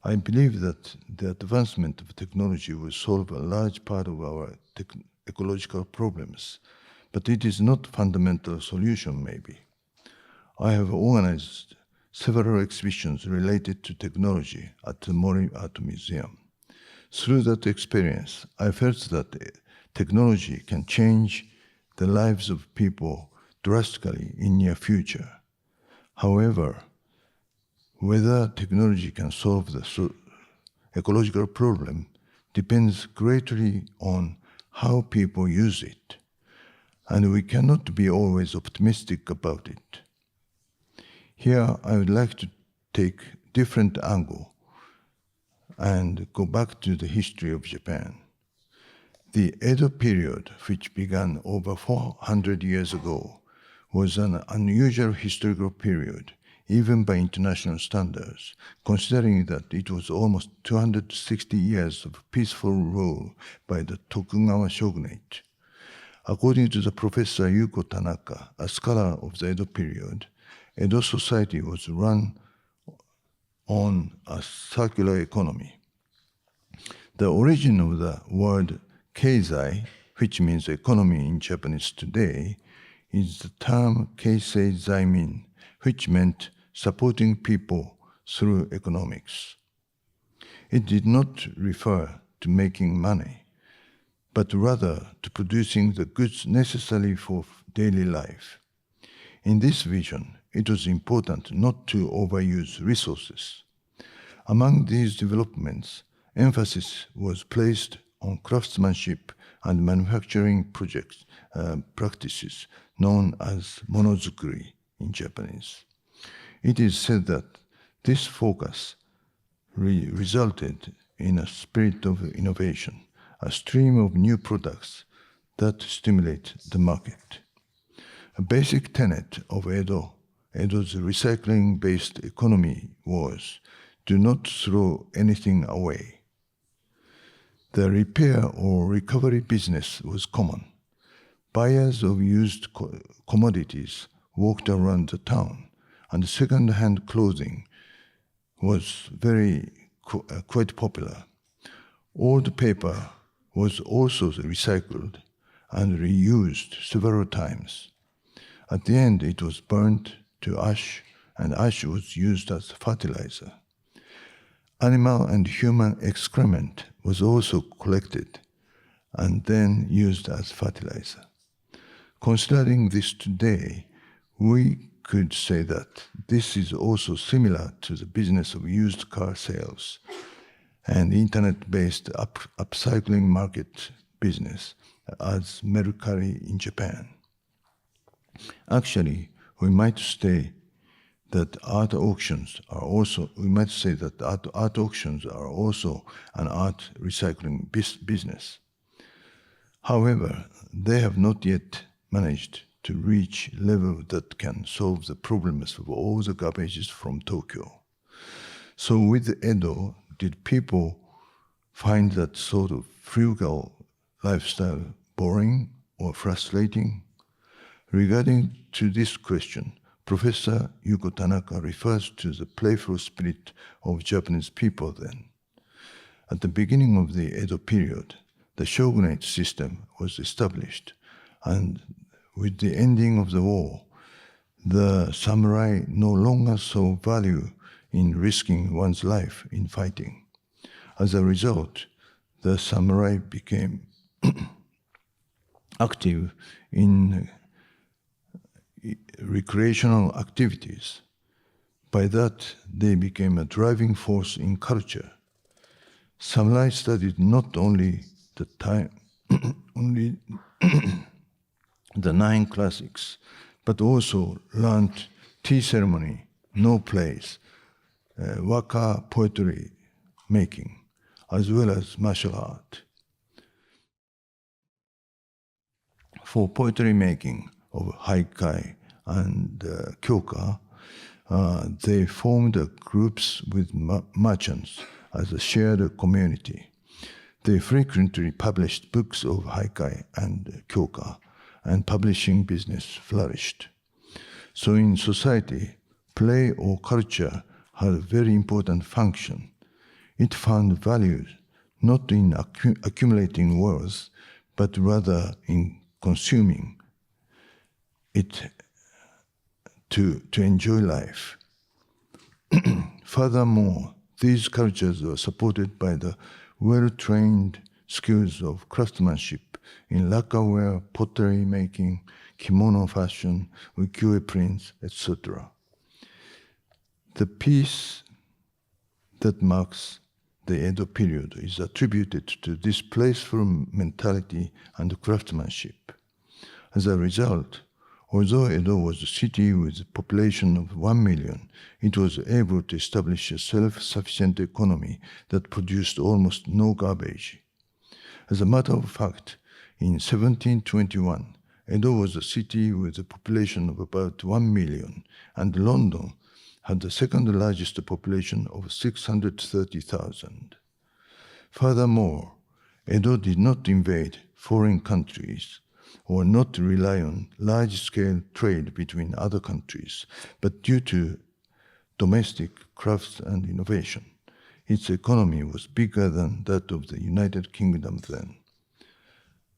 I believe that the advancement of technology will solve a large part of our ecological problems, but it is not a fundamental solution maybe. I have organized several exhibitions related to technology at the Mori Art Museum. Through that experience, I felt that technology can change the lives of people drastically in near future. However, whether technology can solve the ecological problem depends greatly on how people use it, and we cannot be always optimistic about it. Here, I would like to take a different angle and go back to the history of Japan. The Edo period, which began over 400 years ago, was an unusual historical period, even by international standards, considering that it was almost 260 years of peaceful rule by the Tokugawa shogunate. According to the Professor Yuko Tanaka, a scholar of the Edo period, Edo society was run on a circular economy. The origin of the word keizai, which means economy in Japanese today, is the term keisei zaimin, which meant supporting people through economics. It did not refer to making money, but rather to producing the goods necessary for daily life. In this vision, it was important not to overuse resources. Among these developments, emphasis was placed on craftsmanship and manufacturing practices known as monozukuri in Japanese. It is said that this focus resulted in a spirit of innovation, a stream of new products that stimulate the market. A basic tenet of Edo's recycling-based economy was do not throw anything away. The repair or recovery business was common. Buyers of used commodities walked around the town, and second-hand clothing was quite popular. Old paper was also recycled and reused several times. At the end, it was burnt to ash, and ash was used as fertilizer. Animal and human excrement was also collected and then used as fertilizer. Considering this today, we could say that this is also similar to the business of used car sales. and internet-based upcycling market business as Mercari in Japan. Actually, we might say that art auctions are also an art recycling business. However, they have not yet managed to reach a level that can solve the problems of all the garbages from Tokyo. So with Edo, did people find that sort of frugal lifestyle boring or frustrating? Regarding to this question, Professor Yuko Tanaka refers to the playful spirit of Japanese people then. At the beginning of the Edo period, the shogunate system was established, and with the ending of the war, the samurai no longer saw value in risking one's life in fighting. As a result, the samurai became active in recreational activities. By that, they became a driving force in culture. Samurai studied not only only the 9 classics, but also learned tea ceremony, no plays, waka poetry making, as well as martial art. For poetry making of haikai and kyoka, they formed groups with merchants as a shared community. They frequently published books of haikai and kyoka, and publishing business flourished. So in society, play or culture had a very important function. It found value not in accumulating wealth, but rather in consuming it to enjoy life. Furthermore, these cultures were supported by the well-trained skills of craftsmanship in lacquerware, pottery making, kimono fashion, ukiyo-e prints, etc. The piece that marks the Edo period is attributed to this playful mentality and craftsmanship. As a result, although Edo was a city with a population of 1 million, it was able to establish a self-sufficient economy that produced almost no garbage. As a matter of fact, in 1721, Edo was a city with a population of about 1 million, and London had the second largest population of 630,000. Furthermore, Edo did not invade foreign countries or not rely on large-scale trade between other countries, but due to domestic crafts and innovation, its economy was bigger than that of the United Kingdom then.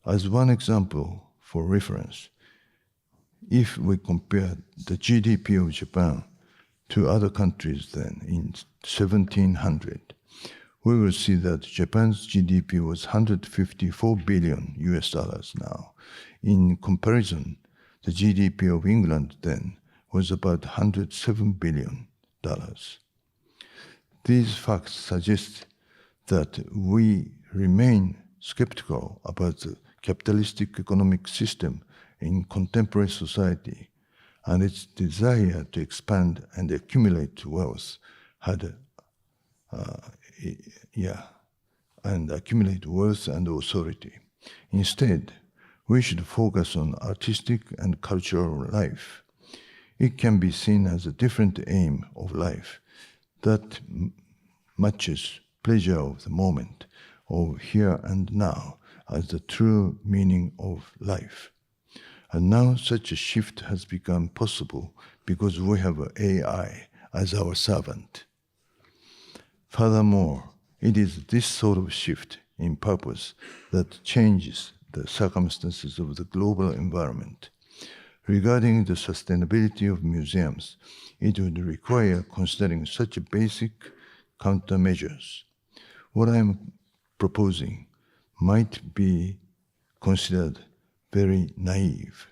As one example for reference, if we compare the GDP of Japan to other countries then in 1700, we will see that Japan's GDP was 154 billion US dollars now. In comparison, the GDP of England then was about 107 billion dollars. These facts suggest that we remain skeptical about the capitalistic economic system in contemporary society, and its desire to expand and accumulate wealth accumulate wealth and authority. Instead, we should focus on artistic and cultural life. It can be seen as a different aim of life that matches pleasure of the moment, of here and now, as the true meaning of life. And now such a shift has become possible because we have AI as our servant. Furthermore, it is this sort of shift in purpose that changes the circumstances of the global environment. Regarding the sustainability of museums, it would require considering such basic countermeasures. What I am proposing might be considered very naive,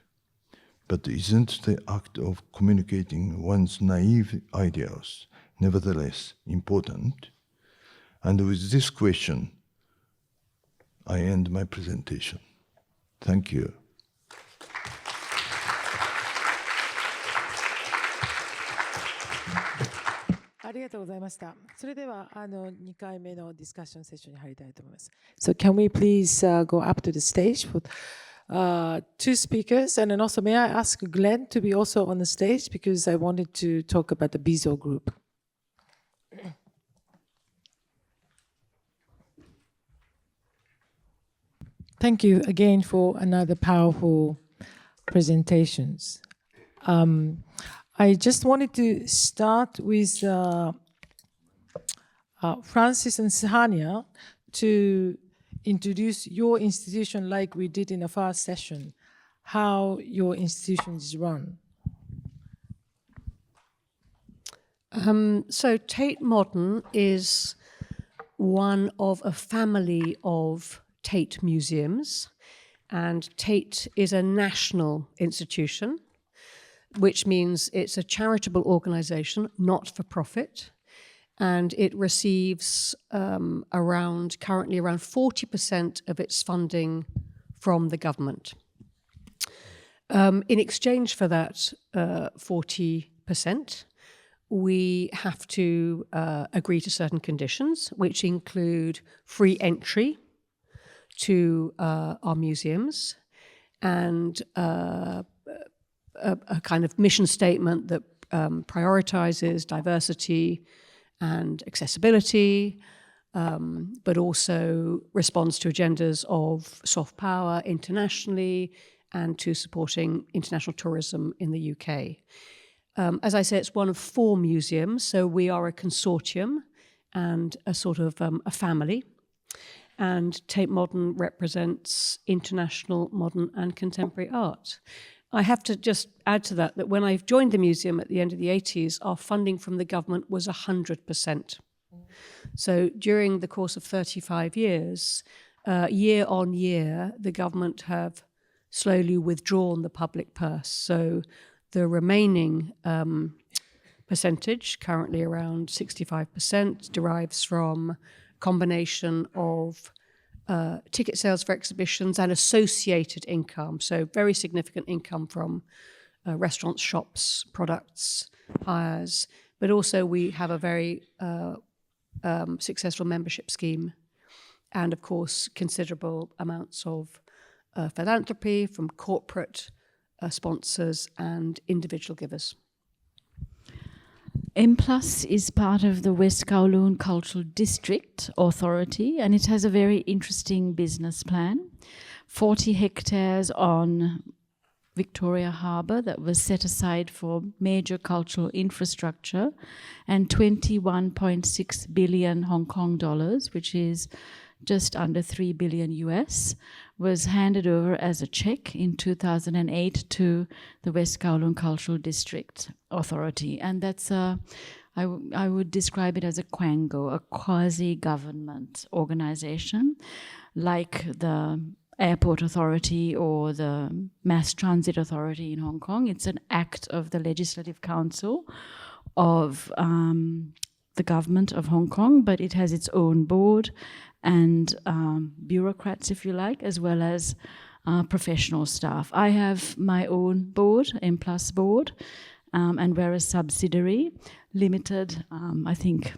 but isn't the act of communicating one's naive ideals nevertheless important? And with this question, I end my presentation. Thank you. ありがとうございました。それでは2回目のディスカッションセッションに入りたいと思います。So can we please go up to the stage for two speakers, and then also may I ask Glenn to be also on the stage because I wanted to talk about the Bizo group. Thank you again for another powerful presentations. I just wanted to start with Francis and Sahania to introduce your institution like we did in the first session, how your institution is run. So Tate Modern is one of a family of Tate museums, and Tate is a national institution, which means it's a charitable organization, not for profit, and it receives currently around 40% of its funding from the government. In exchange for that 40%, we have to agree to certain conditions, which include free entry to our museums and a kind of mission statement that prioritizes diversity and accessibility, but also responds to agendas of soft power internationally and to supporting international tourism in the UK. As I say, it's one of 4 museums, so we are a consortium and a sort of a family. And Tate Modern represents international, modern and contemporary art. I have to just add to that when I joined the museum at the end of the 80s, our funding from the government was 100%. So during the course of 35 years, year on year, the government have slowly withdrawn the public purse. So the remaining percentage, currently around 65%, derives from combination of ticket sales for exhibitions and associated income. So very significant income from restaurants, shops, products, hires. But also we have a very successful membership scheme and, of course, considerable amounts of philanthropy from corporate sponsors and individual givers. M+ is part of the West Kowloon Cultural District Authority, and it has a very interesting business plan. 40 hectares on Victoria Harbour that was set aside for major cultural infrastructure, and 21.6 billion Hong Kong dollars, which is just under 3 billion US, was handed over as a check in 2008 to the West Kowloon Cultural District Authority. And that's I would describe it as a quango, a quasi-government organization, like the Airport Authority or the Mass Transit Authority in Hong Kong. It's an act of the Legislative Council of the government of Hong Kong, but it has its own board and bureaucrats, if you like, as well as professional staff. I have my own board, M+ board, and we're a subsidiary, limited. I think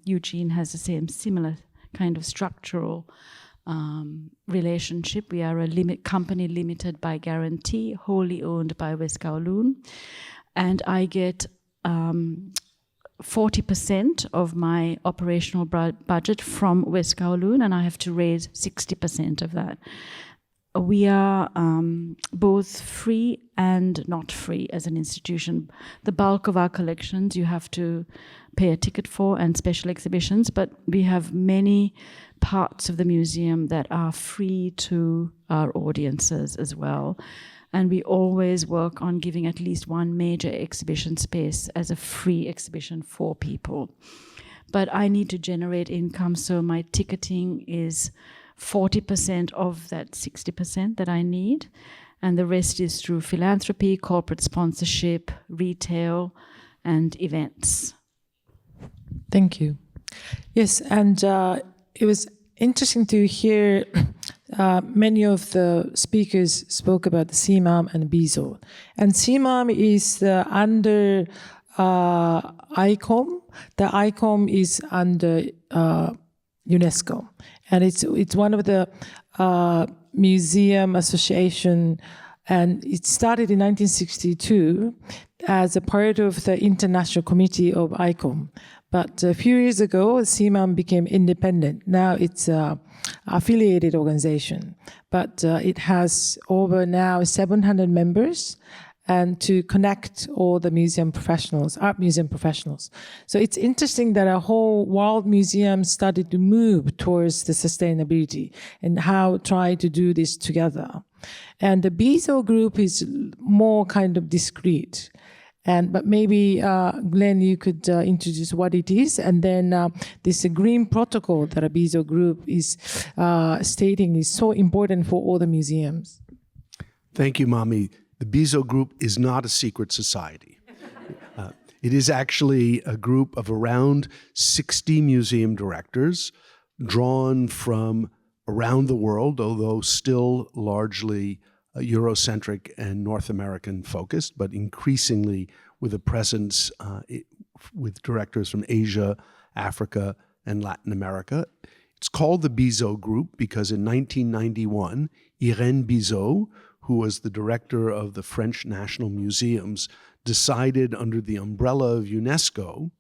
Eugene has the same similar kind of structural relationship. We are a company limited by guarantee, wholly owned by West Kowloon, and I get 40% of my operational budget from West Kowloon, and I have to raise 60% of that. We are both free and not free as an institution. The bulk of our collections you have to pay a ticket for, and special exhibitions, but we have many parts of the museum that are free to our audiences as well. And we always work on giving at least one major exhibition space as a free exhibition for people. But I need to generate income, so my ticketing is 40% of that 60% that I need. And the rest is through philanthropy, corporate sponsorship, retail, and events. Thank you. Yes, and it was interesting to hear many of the speakers spoke about the CMAM and BISO. And CMAM is under ICOM. The ICOM is under UNESCO. And it's one of the museum association, and it started in 1962 as a part of the international committee of ICOM. But a few years ago, CMAM became independent. Now it's an affiliated organization, but it has over now 700 members, and to connect all the museum professionals, art museum professionals. So it's interesting that a whole world museum started to move towards the sustainability and how try to do this together. And the BISO group is more kind of discreet. But maybe, Glenn, you could introduce what it is, and then this green protocol that a BISO group is stating is so important for all the museums. Thank you, Mami. The BISO group is not a secret society. It is actually a group of around 60 museum directors drawn from around the world, although still largely Eurocentric and North American focused, but increasingly with a presence with directors from Asia, Africa, and Latin America. It's called the BISO Group because in 1991, Irène Bizot, who was the director of the French National Museums, decided under the umbrella of UNESCO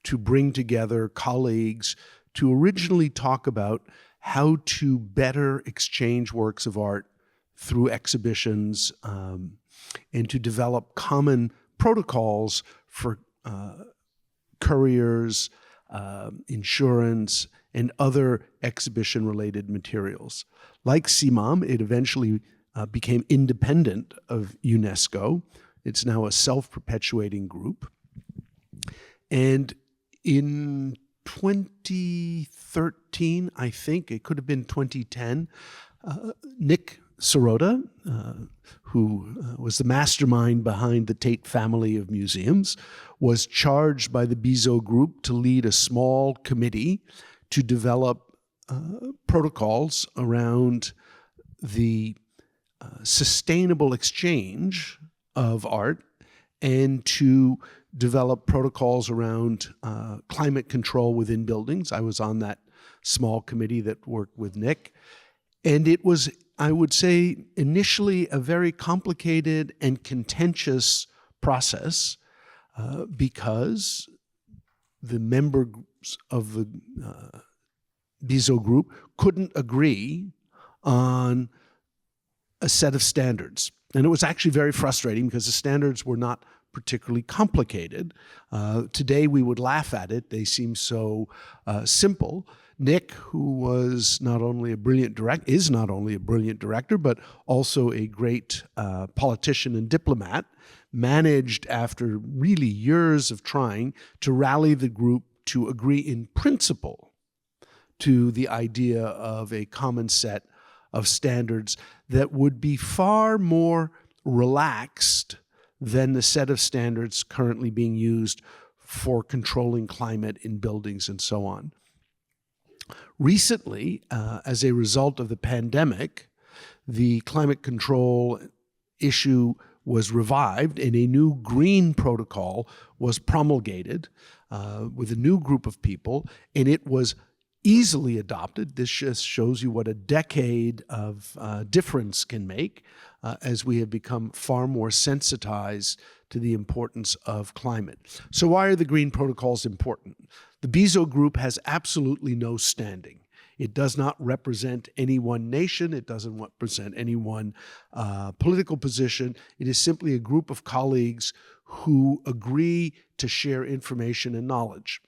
to bring together colleagues to originally talk about how to better exchange works of art through exhibitions, and to develop common protocols for couriers, insurance, and other exhibition-related materials. Like CMAM, it eventually became independent of UNESCO. It's now a self-perpetuating group. And in 2013, I think, it could have been 2010, Nick Sirota, who was the mastermind behind the Tate family of museums, was charged by the BISO group to lead a small committee to develop protocols around the sustainable exchange of art and to develop protocols around climate control within buildings. I was on that small committee that worked with Nick. And it was, I would say, initially a very complicated and contentious process because the members of the BISO group couldn't agree on a set of standards. And it was actually very frustrating because the standards were not particularly complicated. Today we would laugh at it. They seem so simple. Nick, who was not only a brilliant director, is not only a brilliant director, but also a great politician and diplomat, managed after really years of trying to rally the group to agree in principle to the idea of a common set of standards that would be far more relaxed than the set of standards currently being used for controlling climate in buildings and so on. Recently, as a result of the pandemic, the climate control issue was revived and a new green protocol was promulgated with a new group of people, and it was easily adopted. This just shows you what a decade of difference can make as we have become far more sensitized to the importance of climate. So why are the green protocols important? The BISO group has absolutely no standing. It does not represent any one nation. It doesn't represent any one political position. It is simply a group of colleagues who agree to share information and knowledge.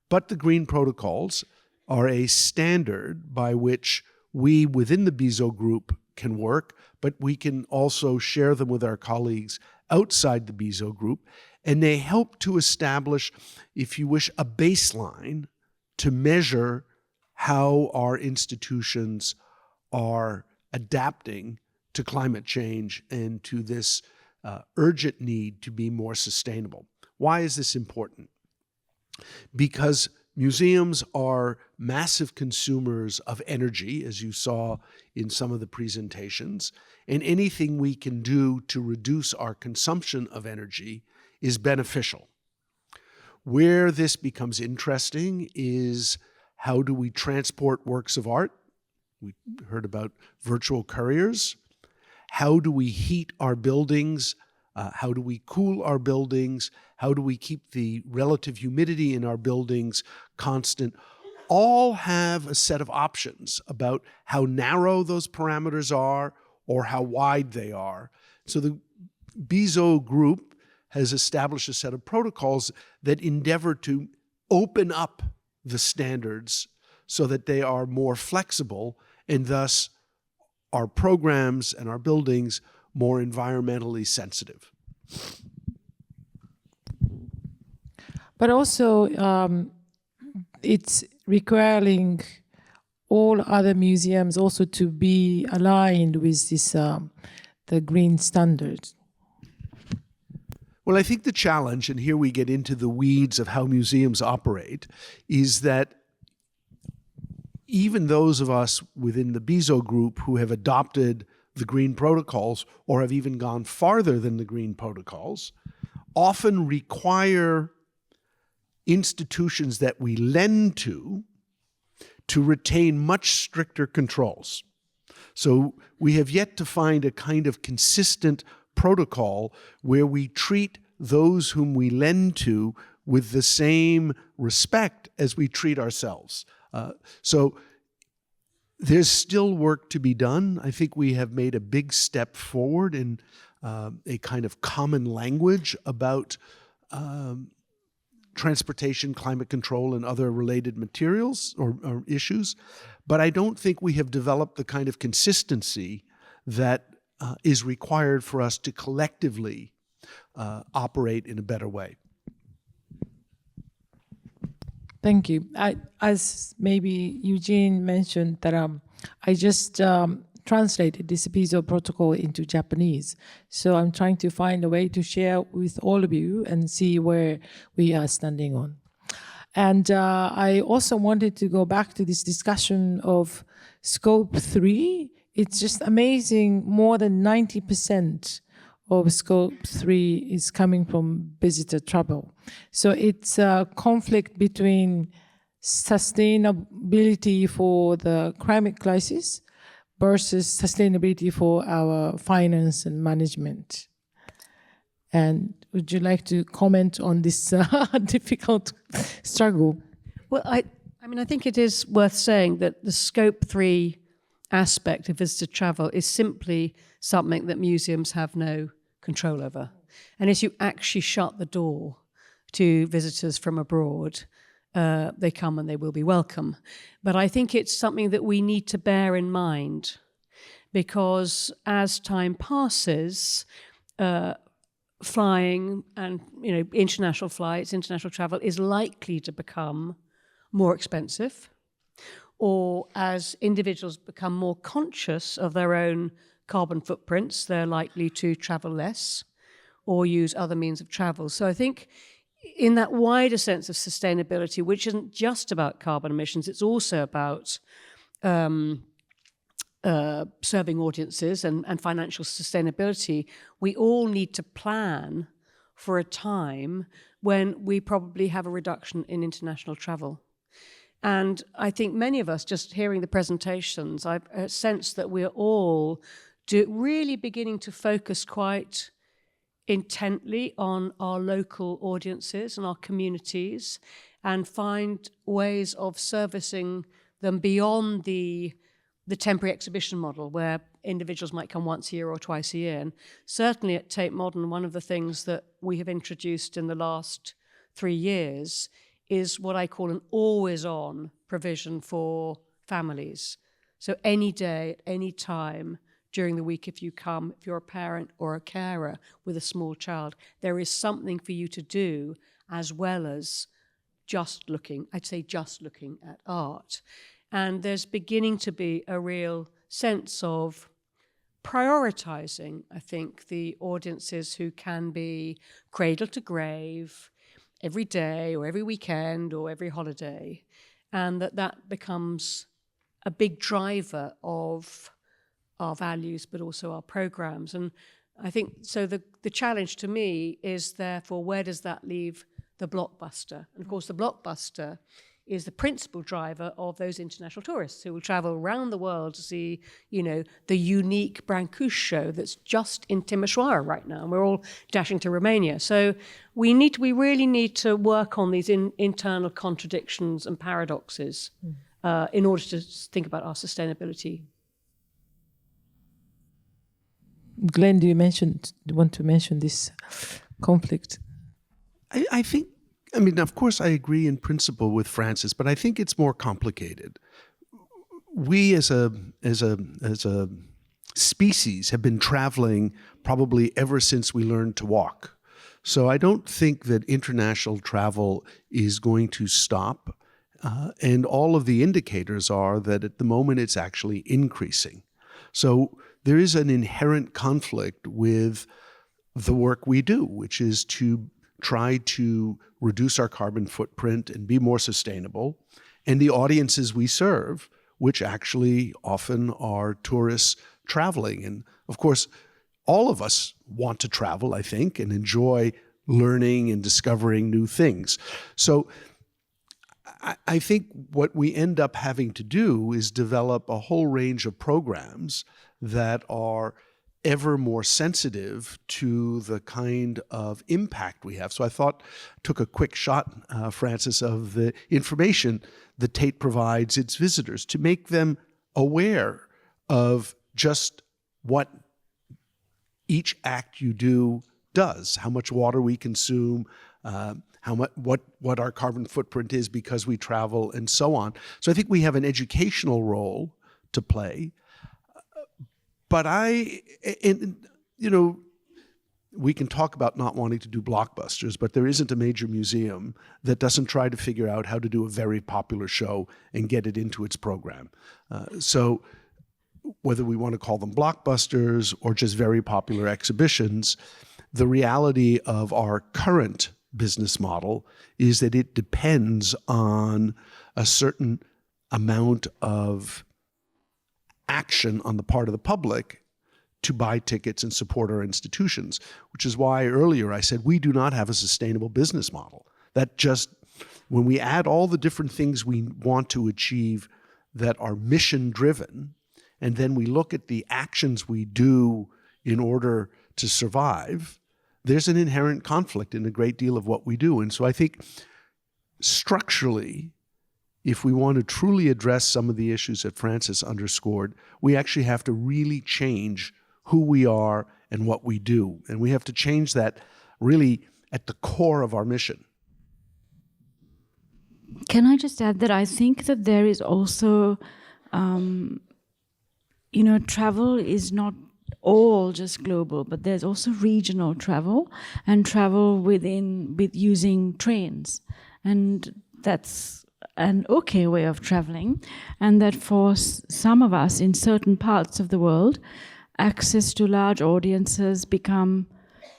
But the green protocols are a standard by which we within the BISO group can work, but we can also share them with our colleagues outside the BISO group, and they help to establish, if you wish, a baseline to measure how our institutions are adapting to climate change and to this urgent need to be more sustainable. Why is this important? Because museums are massive consumers of energy, as you saw in some of the presentations, and anything we can do to reduce our consumption of energy is beneficial. Where this becomes interesting is how do we transport works of art? We heard about virtual couriers. How do we heat our buildings? How do we cool our buildings? How do we keep the relative humidity in our buildings constant? All have a set of options about how narrow those parameters are or how wide they are. So the BIZO group has established a set of protocols that endeavor to open up the standards so that they are more flexible, and thus our programs and our buildings more environmentally sensitive. But also, it's requiring all other museums also to be aligned with this the green standards. Well, I think the challenge, and here we get into the weeds of how museums operate, is that even those of us within the BIZO group who have adopted the green protocols or have even gone farther than the green protocols often require institutions that we lend to retain much stricter controls. So we have yet to find a kind of consistent protocol where we treat those whom we lend to with the same respect as we treat ourselves. So there's still work to be done. I think we have made a big step forward in a kind of common language about transportation, climate control, and other related materials or issues. But I don't think we have developed the kind of consistency that is required for us to collectively operate in a better way. Thank you. As maybe Eugene mentioned, that I just translated this BIZO protocol into Japanese. So I'm trying to find a way to share with all of you and see where we are standing on. And I also wanted to go back to this discussion of Scope 3. It's just amazing, more than 90% of Scope 3 is coming from visitor travel. So it's a conflict between sustainability for the climate crisis versus sustainability for our finance and management. And would you like to comment on this difficult struggle? Well, I think it is worth saying that the Scope 3 aspect of visitor travel is simply something that museums have no control over. And as you actually shut the door to visitors from abroad, they come and they will be welcome. But I think it's something that we need to bear in mind, because as time passes, flying and international flights, international travel is likely to become more expensive, or as individuals become more conscious of their own carbon footprints, they're likely to travel less or use other means of travel. So I think in that wider sense of sustainability, which isn't just about carbon emissions, it's also about serving audiences and financial sustainability, we all need to plan for a time when we probably have a reduction in international travel. And I think many of us, just hearing the presentations, I've sensed that we're all really beginning to focus quite intently on our local audiences and our communities, and find ways of servicing them beyond the temporary exhibition model, where individuals might come once a year or twice a year. And certainly at Tate Modern, one of the things that we have introduced in the last 3 years is what I call an always-on provision for families. So any day, at any time during the week, if you're a parent or a carer with a small child, there is something for you to do as well as just looking at art. And there's beginning to be a real sense of prioritizing, I think, the audiences who can be cradle to grave, every day or every weekend or every holiday, and that becomes a big driver of our values, but also our programs. And I think, so the challenge to me is therefore, where does that leave the blockbuster? And of course, the blockbuster is the principal driver of those international tourists who will travel around the world to see, the unique Brancusi show that's just in Timișoara right now. And we're all dashing to Romania. So we really need to work on these internal contradictions and paradoxes in order to think about our sustainability. Glenn, do you want to mention this conflict? I think, of course, I agree in principle with Francis, but I think it's more complicated. We as a species have been traveling probably ever since we learned to walk. So I don't think that international travel is going to stop. And all of the indicators are that at the moment it's actually increasing. So there is an inherent conflict with the work we do, which is to try to reduce our carbon footprint and be more sustainable, and the audiences we serve, which actually often are tourists traveling. And of course, all of us want to travel, I think, and enjoy learning and discovering new things. So I think what we end up having to do is develop a whole range of programs that are ever more sensitive to the kind of impact we have. So I took a quick shot, Francis, of the information that Tate provides its visitors to make them aware of just what each act you do does, how much water we consume, what our carbon footprint is because we travel, and so on. So I think we have an educational role to play. But we can talk about not wanting to do blockbusters, but there isn't a major museum that doesn't try to figure out how to do a very popular show and get it into its program. So whether we want to call them blockbusters or just very popular exhibitions, the reality of our current business model is that it depends on a certain amount of action on the part of the public to buy tickets and support our institutions, which is why earlier I said we do not have a sustainable business model. That just, when we add all the different things we want to achieve that are mission driven, and then we look at the actions we do in order to survive, there's an inherent conflict in a great deal of what we do. And so I think structurally, if we want to truly address some of the issues that Francis underscored, we actually have to really change who we are and what we do. And we have to change that really at the core of our mission. Can I just add that I think that there is also, travel is not all just global, but there's also regional travel and travel with using trains. And that's an okay way of traveling. And that for some of us in certain parts of the world, access to large audiences become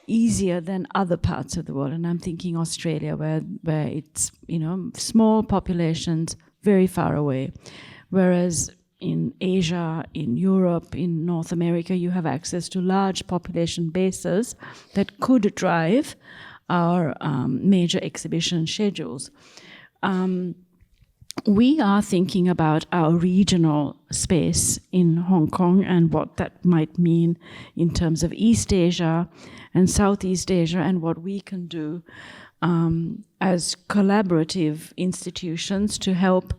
easier than other parts of the world. And I'm thinking Australia, where it's, small populations very far away. Whereas in Asia, in Europe, in North America, you have access to large population bases that could drive our major exhibition schedules. We are thinking about our regional space in Hong Kong and what that might mean in terms of East Asia and Southeast Asia, and what we can do as collaborative institutions to help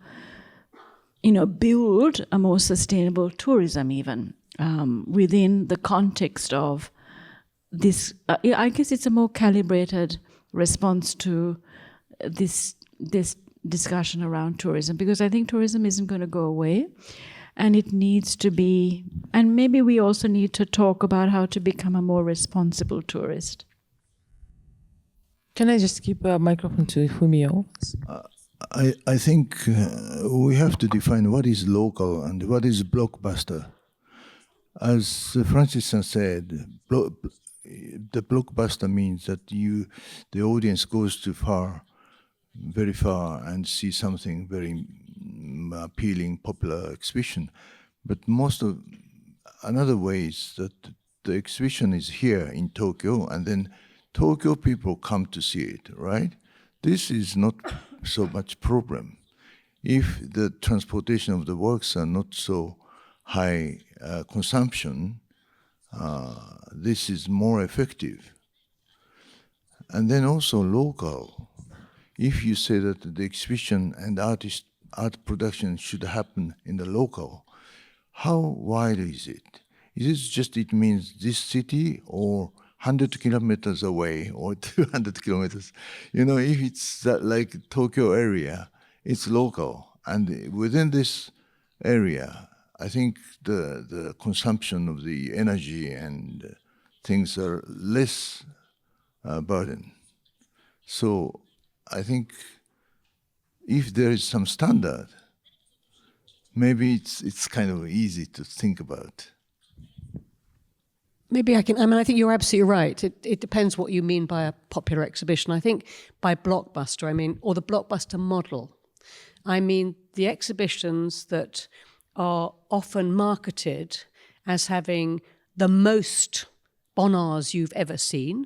build a more sustainable tourism even within the context of this. I guess it's a more calibrated response to this discussion around tourism, because I think tourism isn't going to go away, and it needs to be, and maybe we also need to talk about how to become a more responsible tourist. Can I just give a microphone to Fumio? I think we have to define what is local and what is blockbuster. As Francis said, the blockbuster means that the audience goes too far, very far, and see something very appealing, popular exhibition. But another way is that the exhibition is here in Tokyo, and then Tokyo people come to see it, right? This is not so much problem. If the transportation of the works are not so high consumption, this is more effective. And then also local. If you say that the exhibition and art production should happen in the local, how wide is it? Is it just it means this city or 100 kilometers away or 200 kilometers? You know, if it's that like Tokyo area, it's local. And within this area, I think the consumption of the energy and things are less burden. So I think if there is some standard, maybe it's kind of easy to think about. Maybe I think you're absolutely right. It depends what you mean by a popular exhibition. I think by blockbuster, or the blockbuster model, I mean the exhibitions that are often marketed as having the most bonnets you've ever seen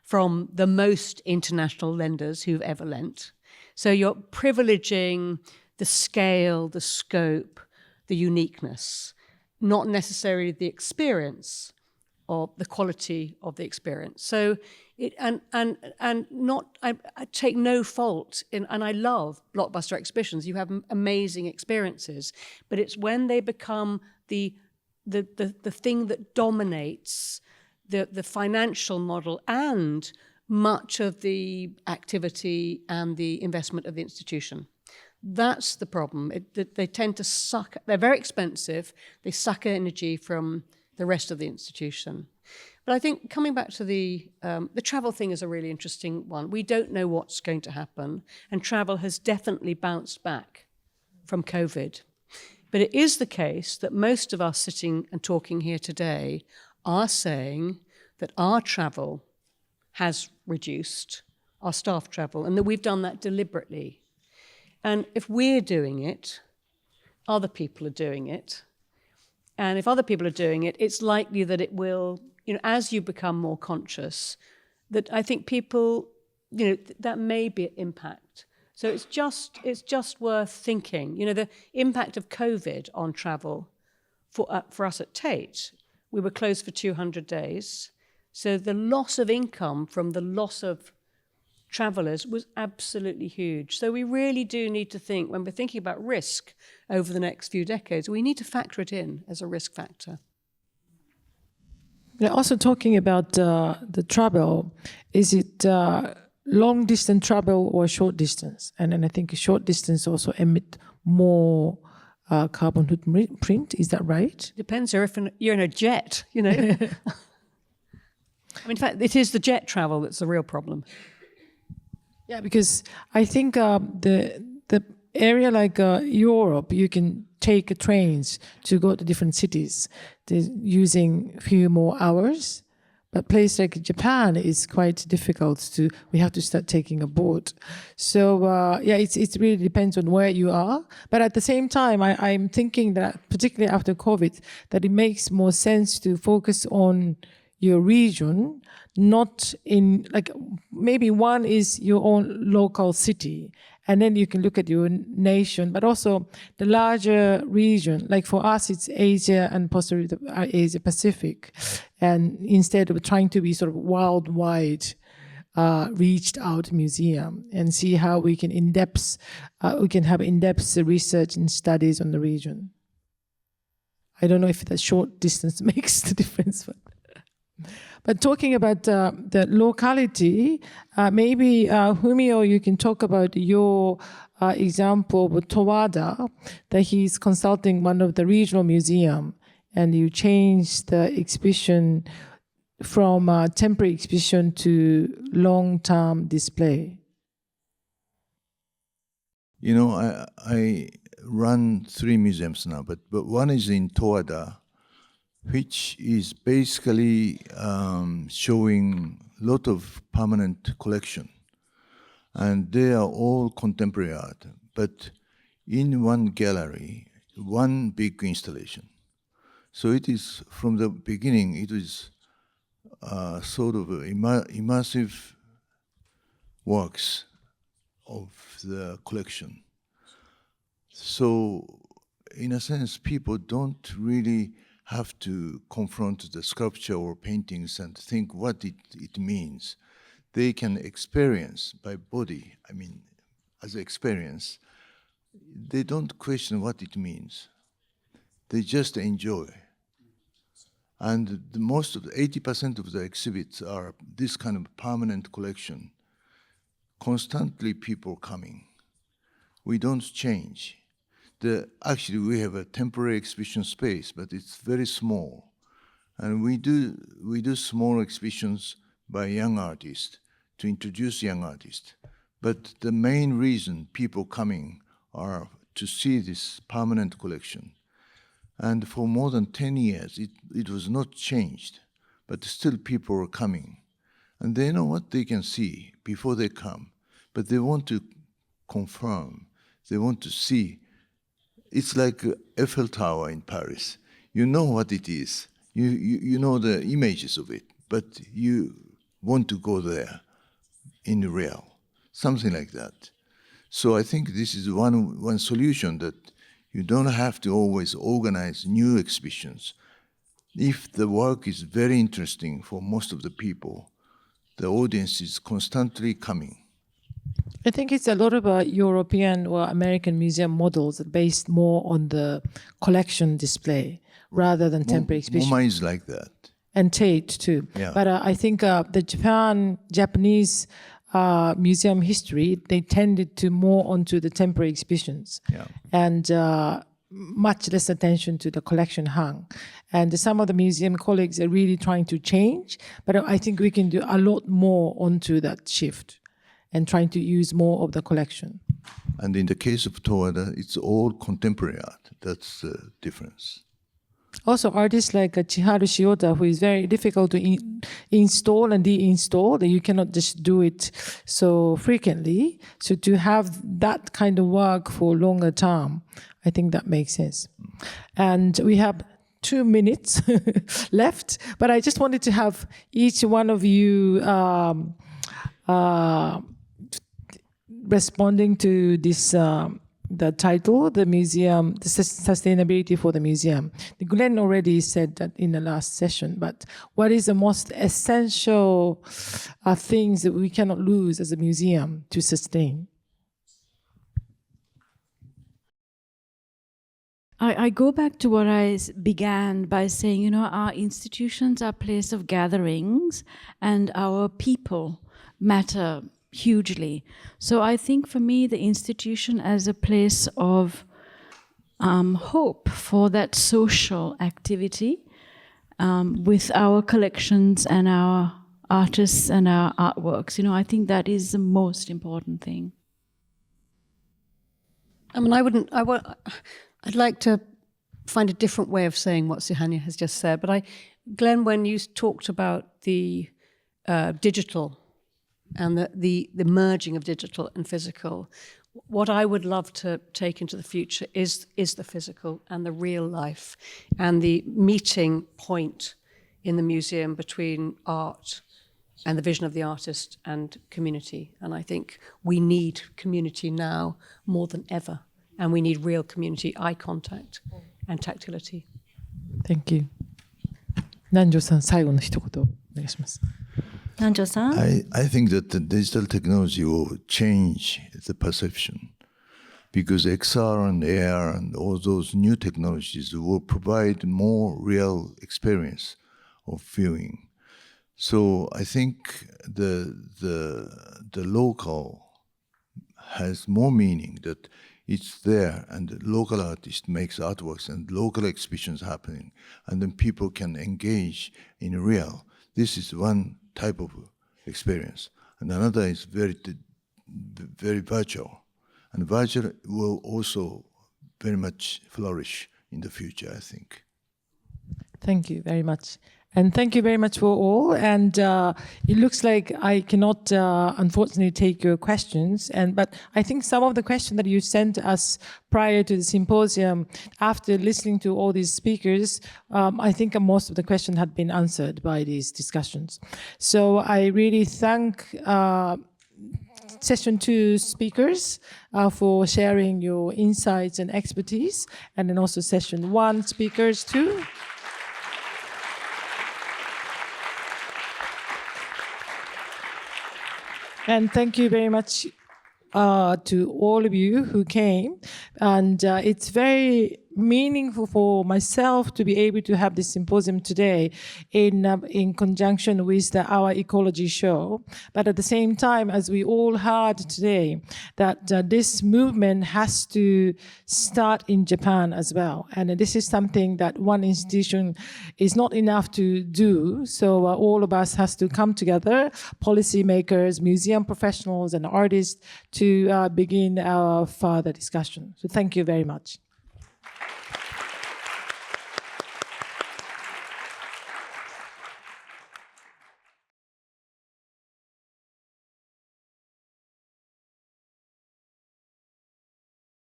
from the most international lenders who've ever lent. So you're privileging the scale, the scope, the uniqueness, not necessarily the experience or the quality of the experience. So I take no fault in, and I love blockbuster exhibitions. You have amazing experiences, but it's when they become the thing that dominates the financial model and much of the activity and the investment of the institution. That's the problem. They tend to suck. They're very expensive. They suck energy from the rest of the institution. But I think coming back to the travel thing is a really interesting one. We don't know what's going to happen, and travel has definitely bounced back from COVID. But it is the case that most of us sitting and talking here today are saying that our travel has reduced, our staff travel, and that we've done that deliberately. And if we're doing it, other people are doing it. And if other people are doing it, it's likely that it will, as you become more conscious, that I think people, that may be an impact. So it's just worth thinking. The impact of COVID on travel for us at Tate, we were closed for 200 days. So the loss of income from the loss of travellers was absolutely huge. So we really do need to think, when we're thinking about risk over the next few decades, we need to factor it in as a risk factor. Also talking about the travel, is it long distance travel or short distance? And then I think short distance also emit more carbon footprint. Is that right? Depends if you're in a jet, in fact, it is the jet travel that's the real problem. Yeah, because I think the area like Europe, you can take trains to go to different cities using a few more hours. But place like Japan is quite difficult we have to start taking a boat. So it really depends on where you are. But at the same time, I'm thinking that particularly after COVID, that it makes more sense to focus on your region, not in maybe one is your own local city, and then you can look at your nation, but also the larger region. Like for us, it's Asia and possibly Asia Pacific, and instead of trying to be sort of worldwide, reached out museum and see how we can have in-depth research and studies on the region. I don't know if the short distance makes the difference. But talking about the locality, maybe Fumio, you can talk about your example with Towada, that he's consulting one of the regional museum, and you changed the exhibition from temporary exhibition to long-term display. I run 3 museums now, but one is in Towada, which is basically showing a lot of permanent collection. And they are all contemporary art, but in one gallery, one big installation. So it is, from the beginning, it is sort of immersive works of the collection. So in a sense, people don't really have to confront the sculpture or paintings and think what it means. They can experience by body, I mean, as an experience, they don't question what it means. They just enjoy. And most of the 80% of the exhibits are this kind of permanent collection. Constantly people coming. We don't change. Actually, we have a temporary exhibition space, but it's very small. And we do small exhibitions by young artists to introduce young artists. But the main reason people coming are to see this permanent collection. And for more than 10 years, it was not changed, but still people are coming. And they know what they can see before they come, but they want to confirm, they want to see. It's like Eiffel Tower in Paris. You know what it is, you know the images of it, but you want to go there in real, something like that. So I think this is one solution, that you don't have to always organize new exhibitions. If the work is very interesting for most of the people, the audience is constantly coming. I think it's a lot of European or American museum models based more on the collection display rather than temporary exhibition. MoMA is like that. And Tate too. Yeah. But I think the Japanese museum history, they tended to more onto the temporary exhibitions. Yeah. And much less attention to the collection hung. And some of the museum colleagues are really trying to change, but I think we can do a lot more onto that shift and trying to use more of the collection. And in the case of Towada, it's all contemporary art. That's the difference. Also, artists like Chiharu Shiota, who is very difficult to install and deinstall, that you cannot just do it so frequently. So to have that kind of work for longer term, I think that makes sense. And we have 2 minutes left, but I just wanted to have each one of you responding to this the title, the museum, the sustainability for the museum. Glenn already said that in the last session, but what is the most essential things that we cannot lose as a museum to sustain? I go back to what I began by saying, our institutions are a place of gatherings and our people matter hugely. So I think for me, the institution as a place of hope for that social activity with our collections and our artists and our artworks. I think that is the most important thing. I mean, I'd like to find a different way of saying what Suhanya has just said. But Glenn, when you talked about the digital and the merging of digital and physical, what I would love to take into the future is the physical and the real life and the meeting point in the museum between art and the vision of the artist and community. And I think we need community now more than ever. And we need real community eye contact and tactility. Thank you. 南條さん、最後の一言お願いします。I think that the digital technology will change the perception, because XR and AR and all those new technologies will provide more real experience of viewing. So I think the local has more meaning, that it's there and the local artist makes artworks and local exhibitions happening, and then people can engage in real. This is one type of experience. And another is very virtual. And virtual will also very much flourish in the future, I think. Thank you very much. And thank you very much for all. And it looks like I cannot, unfortunately, take your questions. But I think some of the questions that you sent us prior to the symposium, after listening to all these speakers, I think most of the questions had been answered by these discussions. So I really thank Session 2 speakers for sharing your insights and expertise, and then also Session 1 speakers too. And thank you very much to all of you who came. And it's very meaningful for myself to be able to have this symposium today in conjunction with our ecology show. But at the same time, as we all heard today, that this movement has to start in Japan as well. And this is something that one institution is not enough to do. So all of us has to come together, policymakers, museum professionals, and artists, to begin our further discussion. So thank you very much.